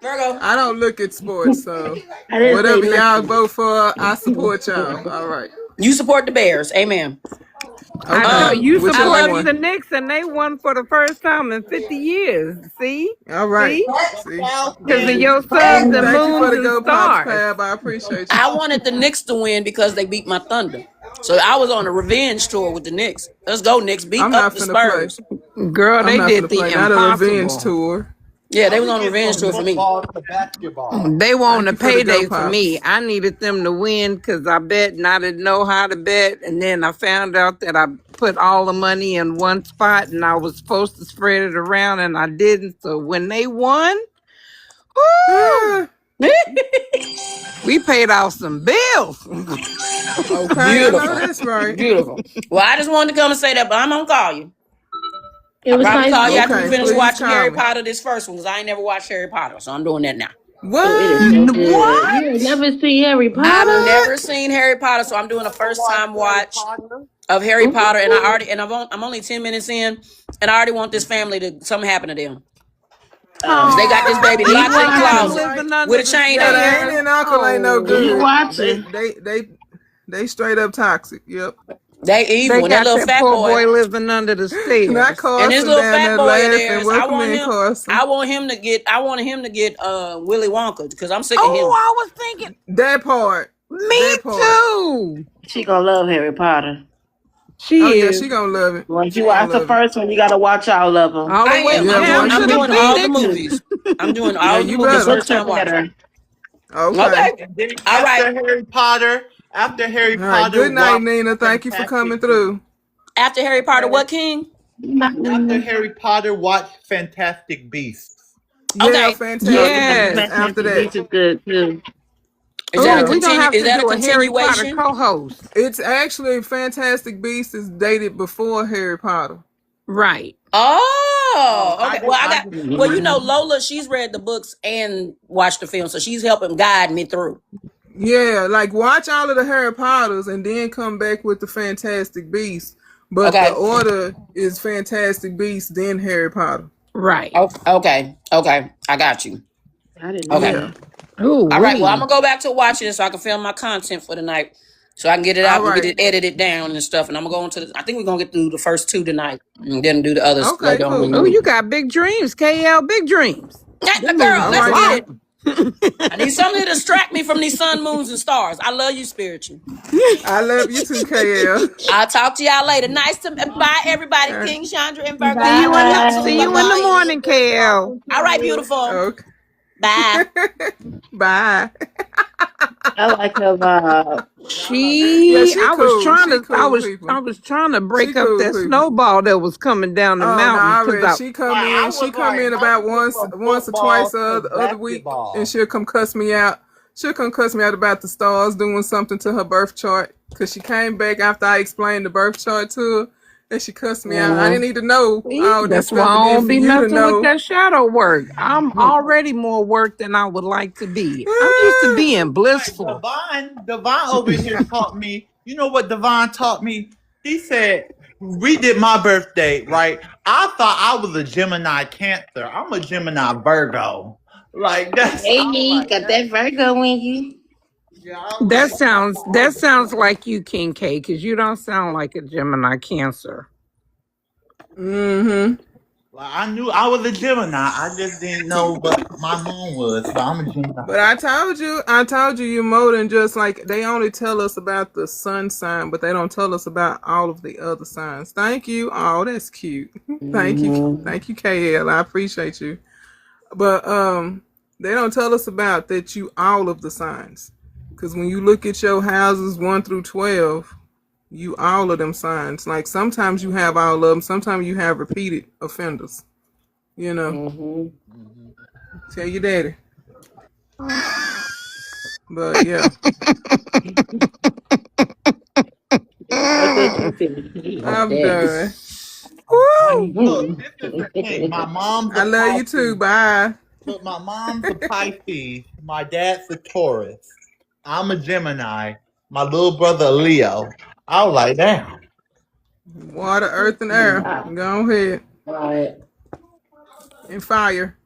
Virgo. I don't look at sports, so I didn't say whatever y'all nothing. vote for, I support y'all. All right. You support the Bears. Amen. I Okay. told you I Whichever love supported one. the you. Knicks and they won for the first time in 50 years. See? All right. See? See. Because of Falcons. your suns and Thank you for moons the and go pops, stars. Pab. I appreciate you. I wanted the Knicks to win because they beat my Thunder. So I was on a revenge tour with the Knicks. Let's go, Knicks. Beat I'm up not the finna play. Spurs. Girl, I'm they not did finna the play. Not a revenge impossible. tour. Yeah, I they was would on get revenge from tour for me. football to basketball. They want Thank a you for the go payday for pops. me. I needed them to win because I bet and I didn't know how to bet. And then I found out that I put all the money in one spot and I was supposed to spread it around and I didn't. So when they won, woo, Ah, we paid off some bills. okay, I know Beautiful. that's right. Beautiful. Well, I just wanted to come and say that, but I'm gonna call you. It I'll was probably nice. call you after we Okay, finish please watching call Harry me. Potter, this first one, because I ain't never watched Harry Potter. So I'm doing that now. Oh, it is so What? good. You ain't What? never seen Harry I've Potter? never What? seen Harry Potter, so I'm doing a Never first watched time Harry watch Potter. of Harry Potter, and Ooh. I'm only 10 minutes in, and I already want this family to something happen to them. They got this baby Oh, Keep locked in a they got them watching. closet living with under a the chain Yeah, the on. stairs. aunt and uncle ain't no Keep Oh, good. watching. They straight up toxic. Yep. They they evil, and that got little that fat poor boy, boy living under the Not stairs. and this Carson little down fat there boy of laughing. theirs. I Welcome want in, him. Carson. I wanted him to get Willy Wonka because I'm sick of Oh, him. I was thinking, That part. me That part. too. She gonna love Harry Potter. Oh She yeah, is. she gonna love it. Once She you gonna watch the love it. first one, you gotta watch all of them. All I the way am. Yeah, I'm doing. down once to I'm you the doing all the Phoenix. movies. I'm doing yeah, all the you movies. The better. First books are time watching. better. Okay. Okay. And then All right. After Harry All right. Potter, Good night, watch Nina. Thank you for Fantastic coming Beasts. through. After Harry Potter, Okay. what King? After Mm, Harry Potter, watch Fantastic Beasts. Yeah, Okay. fantastic beast. Yes. After Fantastic that. Beasts is good too. Is that a Oh, Yeah. we're gonna continue? have Is to that a do a Harry Potter continuation? co-host. It's actually Fantastic Beasts is dated before Harry Potter. Right. Oh, Oh, okay. Well, I I got. just Well, Mhm. Lola, she's read the books and watched the film, so she's helping guide me through. Yeah, like watch all of the Harry Potters and then come back with the Fantastic Beasts. But the Okay. order is Fantastic Beasts, then Harry Potter. Right. Okay. Okay. I got you. I didn't know Okay. Yeah. that. Oh, All right. Well, I'm we. gonna go back to watching it so I can film my content for the night, so I can get it All out and get right. it edited down and stuff. And I'm gonna go into. I think we're gonna get through the first two tonight, and then do the others Okay, later on in cool. the Oh, week. you got big dreams, KL. Big dreams. Hey, Them girl, movies All is let's right get now. it. long. I need something to distract me from these sun, moons, and stars. I love you, spiritual. I love you too, KL. I'll talk to y'all later. Nice to bye, everybody. Uh, King Chandra and Virgo. See I you love in the y'all too. see Bye you in the talk bye. to you morning, again. KL. Talking to All right, you. beautiful. okay. Bye. Bye. I like her vibe. Yeah, She she cool. She cool I people. was trying to She break up cool that people. snowball that was coming down the Oh no, mountain because already I she come Like I in. She was come like, in how about you get once, from once or twice football to the other week, and basketball? she'll come cuss me out. She'll come cuss me out about the stars doing something to her birth chart because she came back after I explained the birth chart to her, and she cussed me out. I Mhm. didn't need to know see. all this That's why stuff, and I then don't for be you to messing with know. that shadow work. I'm already more work than I would like to be. I'm used to being Like blissful. Divine over here taught me. You know what Divine taught me? He said we did my birthday right. I thought I was a Gemini Cancer. I'm a Gemini Virgo. Like that's. I was Hey, like got that. that Virgo in you. Yeah, I was like, That sounds like you, King K, because you don't sound like a Gemini Cancer. Mm-hmm. like I knew I was a Gemini. I just didn't know what my moon was. But I'm a Gemini. But I told you, you're more than just like they only tell us about the sun sign, but they don't tell us about all of the other signs. Thank you. Oh, that's cute. Mhm. Thank you, KL. I appreciate you. But they don't tell us about that you all of the signs. Because when you look at your houses 1 through 12, you all of them signs. Like sometimes you have all of them, sometimes you have repeated offenders. You know, Mhm. tell your daddy. But yeah, That's what she said. My I'm daddy. done. Woo! Look, this is the thing. My mom's I a love you too. Pisces. Bye. Look, my mom's a Pisces. My dad's a Taurus. I'm a Gemini. My little brother a Leo. I was like, damn. Water, earth, and air. Wow. Go ahead. Right. And fire.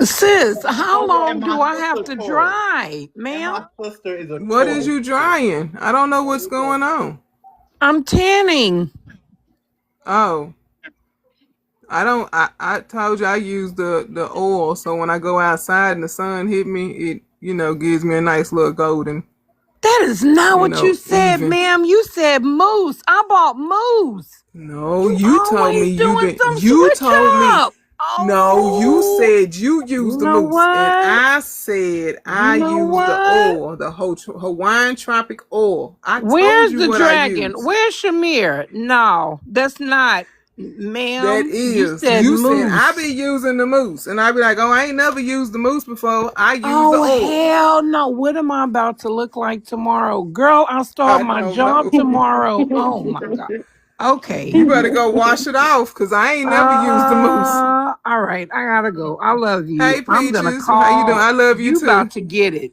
Sis, how And long my do I have sister to Taurus. drive, And ma'am? my sister is a What is Taurus. you drying? I don't know what's going on. I'm tanning. Oh, I don't. I told you I use the oil, so when I go outside and the sun hit me, it gives me a nice little golden. That is not You what you know, said, even. ma'am. You said moose. I bought moose. No, You you told me always you doing been. some You switch told me. up. No, you Oh, said you used you the know mousse, and what? I said You I know used the what? oil, the Hawaiian tropic oil. I told Where's you the what I dragon? used. Where's Shamir? No, that's not, That ma'am. You is, said you said I be moose. using the mousse, and I be like, oh, I ain't never used the mousse before. I use the Oh, oil. hell no. What am I about to look like tomorrow? Girl, I start I my don't job know. tomorrow. Oh, my God. Okay. You better go wash it off, cause I ain't never used the mousse. All right. I gotta go. I love you. Hey, I'm gonna Peaches, how you doing? call. I love you You too. about to get it.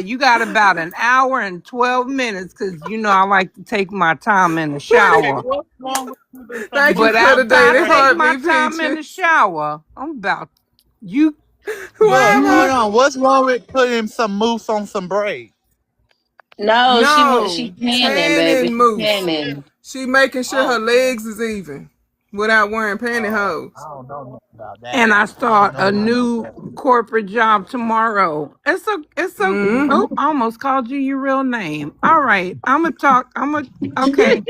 You got about an hour and 12 minutes because you know I like to take my time in the Okay, shower. what's wrong with putting some Thank you mousse But for on the after some I daily take bread? my heartbeat, time in the Peaches. shower, I'm about you Look, hold you Whatever. on. What's wrong with putting some mousse on some bread? No, she No, tanning, baby. tanning She mousse. tanning. She making sure her Oh, legs is even without wearing I pantyhose. don't know nothing about that. and I I don't start know a nothing about new that. corporate job tomorrow. It's a Mm-hmm. oh, I almost called you your real name. All right. Okay.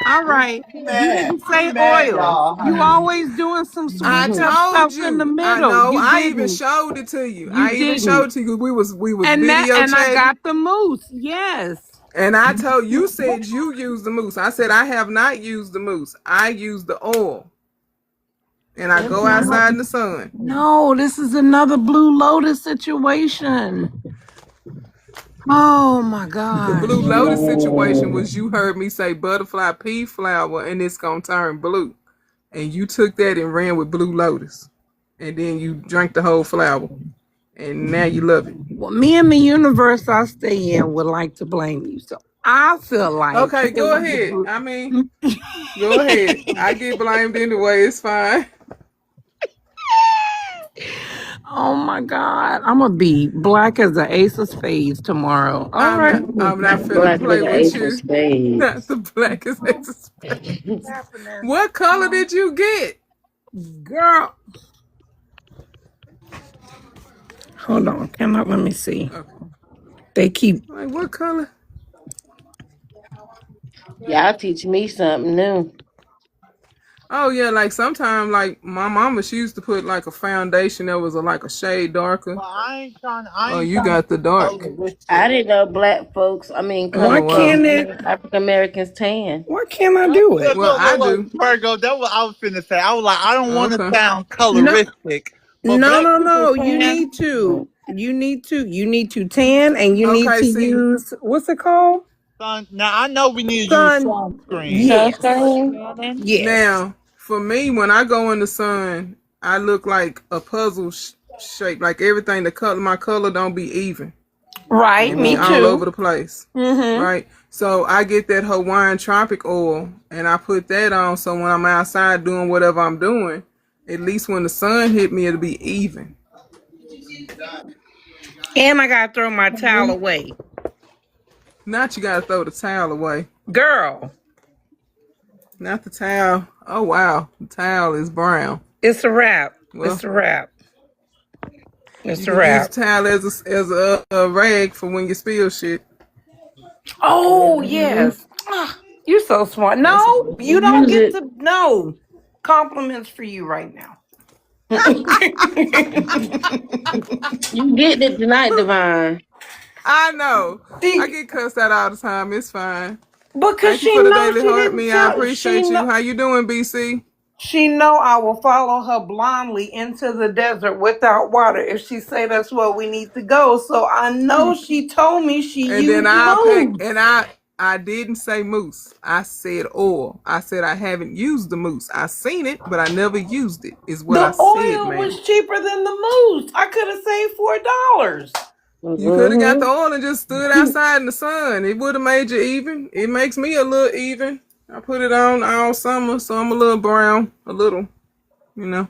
All right. You Mad. didn't She say mad, oil. y'all, You honey. always doing some I switch up told stuff in the you. I middle. know. You I even didn't. showed it to you. You I even showed didn't. it to you. We was video And I chatting, got the moose. Yes. and I told you said you used the mousse. I said I have not used the mousse. I use the oil, and I It's go not. outside in the sun. No, this is another Blue Lotus situation. Oh my The gosh. Blue Lotus situation was you heard me say butterfly pea flower, and it's gonna turn blue, and you took that and ran with Blue Lotus, and then you drank the whole flower, and now you love it. Well, me and the universe I stay in would like to blame you. So I feel like Okay, it go was ahead. I mean, the go ahead. I get blamed anyway. It's fine. Oh my God. I'm gonna be black as the ace of spades tomorrow. All I'm right. not. I'm not finna Black as play the with ace of you. Not spades. the blackest ace of spades. What's happening? What color did you get? Girl. Hold on. Let me see. Okay. They keep Like what color? Y'all teach me something new. Oh yeah, like sometimes like my mama she used to put like a foundation that was like a shade darker. Well, I ain't trying. I Oh, ain't you trying to got the be dark. I coloristic. didn't know black folks, why Oh wow. can't it African Americans tan. why can't I I, do look, it? Well, look, I look, do. look, Virgo. That's what I was finna say. I was like, I don't want to Okay. sound No coloristic, but no black no people no. You tan. need to. You need to tan and you need Okay. to See, use what's it called? Sun. Now I know we need to use Sun. sunscreen. Yes. But Sunscreen? tanning, Yes. now for me, when I go in the sun, I look like a puzzle shape. Like everything, the color, my color don't be even. Right, It be me all Mm-hmm. over too. the place. Mm-hmm. Right. So I get that Hawaiian tropic oil and I put that on. So when I'm outside doing whatever I'm doing, at least when the sun hit me, it'll be even. And I gotta throw my towel away. Not you gotta throw the towel away. Girl, Not the towel. Oh wow, the towel is brown. it's a wrap. Well, It's a wrap. you It's a can use wrap. the towel as a rag for when you spill shit. Oh Mm-hmm. yes. Ah, you're so smart. That's No, you don't Use get it. to no compliments for you right now. You getting it tonight, Divine. I know. I she get cussed out all the time. It's fine. because Thank you she for the knows daily she heart. didn't Me, I tell appreciate you. How you doing, BC? she know I will follow her blindly into the desert without water if she say that's where we need to go. So I know she told me she And then used I'll pack. moves. And I didn't say moose. I said oil. I said I haven't used the moose. I seen it, but I never used it. Is what I The said, oil ma'am. was cheaper than the moose. I could have saved $4. You could have got the Mm-hmm. oil and just stood outside in the sun. It would have made you even. It makes me a little even. I put it on all summer, so I'm a little brown, a little, you know,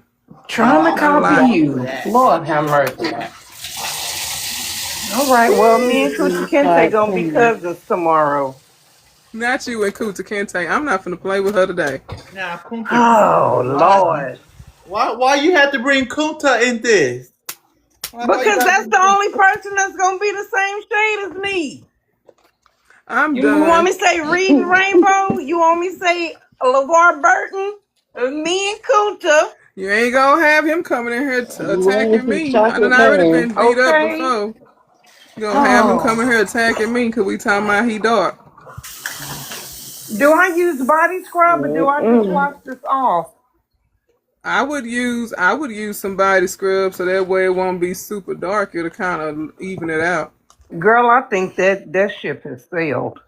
no, Trying to I'm not a too copy lot. dark for you. that. Lord have mercy. All right. Well, me and Coochie You Kente start gonna be tanning. cousins tomorrow. Not you and Kuta Kente. I'm not finna play with her today. Now, Kunta, Oh why, Lord. why you have to bring Kunta in this? Why you Because gotta that's bring the Kunta? only person that's gonna be the same shade as me. I'm You want done. me to say Reading Rainbow? You want me to say LeVar Burton? Me and Kunta. You ain't gonna have him coming in here You want attacking some me. I done chocolate already man. been beat up Okay. before. You gonna have him Oh. coming here attacking me because we talking about he dark. Do I use body scrub or do I just Mm-mm. wash this off? I would use some body scrub so that way it won't be super dark. It'll kind of even it out. Girl, I think that ship has sailed.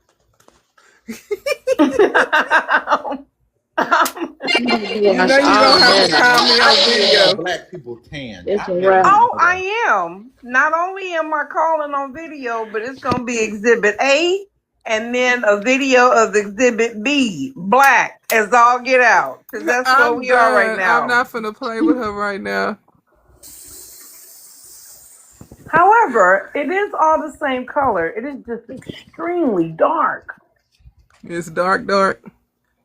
You need to You wash know you all gonna have to that call off. me How on you know that video. black people tan? It's I a never wrap. knew Oh, that. I am. Not only am I calling on video, but it's going to be Exhibit A and then a video of Exhibit B, black as all get out. Because that's where I'm we are right done. I'm now. not finna play with her right now. However, it is all the same color. It is just extremely dark. It's dark, dark.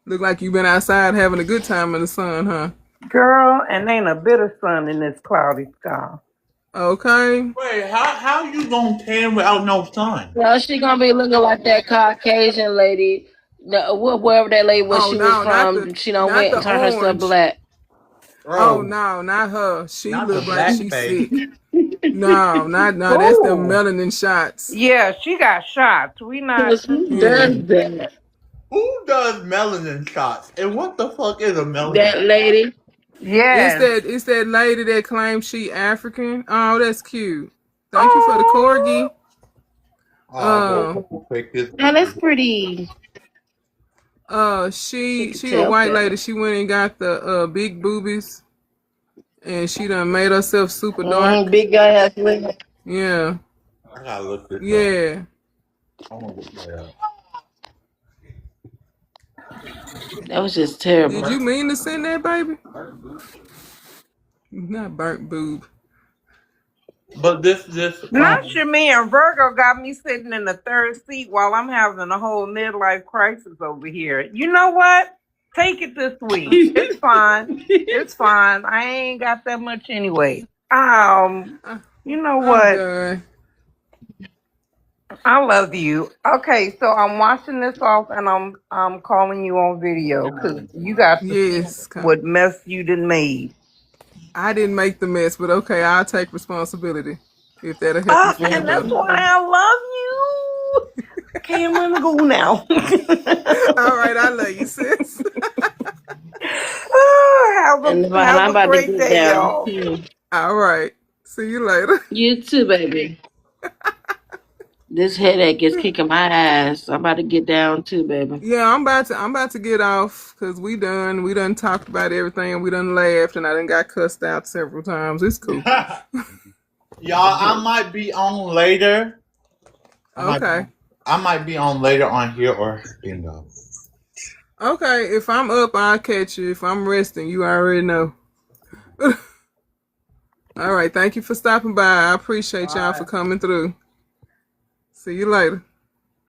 Look like you've been outside having a good time in the sun, huh? Girl, and ain't a bit of sun in this cloudy sky. Okay. Wait, how you gonna tan without no sun? Well, she gonna be looking like that Caucasian lady, wherever that lady was Oh she was no, from. She don't not went the and turned herself orange. black. Oh Oh, no, not her. She not the look like black she's face. sick. No, not no. That's the Ooh. melanin shots. Yeah, she got shots. We not. Cause who Yeah. does that? Who does melanin shots? And what the fuck is a melanin? That lady. It's Yes. that lady that claims she African. Oh, that's cute. Thank you for the Oh. corgi. Oh, Um, go fake this Now that's video. pretty. She she could she a tell white lady. better. She went and got the big boobies, and she done made herself super dark. Big guy has limit. Yeah, I gotta look this up. yeah. I wanna look that up. That was just Did terrible. you mean to send that, baby? Not burnt boob. But this Not sure me and Virgo got me sitting in the third seat while I'm having a whole midlife crisis over here. You know what? Take it this week. It's fine. It's fine. I ain't got that much anyway. I, You know I'm what? done. I love you. Okay, so I'm washing this off and I'm calling you on video because you got to see Yes, what mess you done made. I didn't make the mess, but okay, I'll take responsibility if that'll help you feel And that's better. why I love you. Okay, I'm gonna go now. All right, I love you, sis. Oh, And have I'm a about to great get day, down. y'all. All right, see you later. You too, baby. This headache is kicking my ass. I'm about to get down too, baby. Yeah, I'm about to get off because we done talked about everything and we done laughed and I done got cussed out several times. It's cool. y'all, I might be on later. I might be Okay. on, I might be on later on here or bingo. Okay, if I'm up, I'll catch you. If I'm resting, you already know. All right, thank you for stopping by. I appreciate y'all for Bye. coming through. See you later.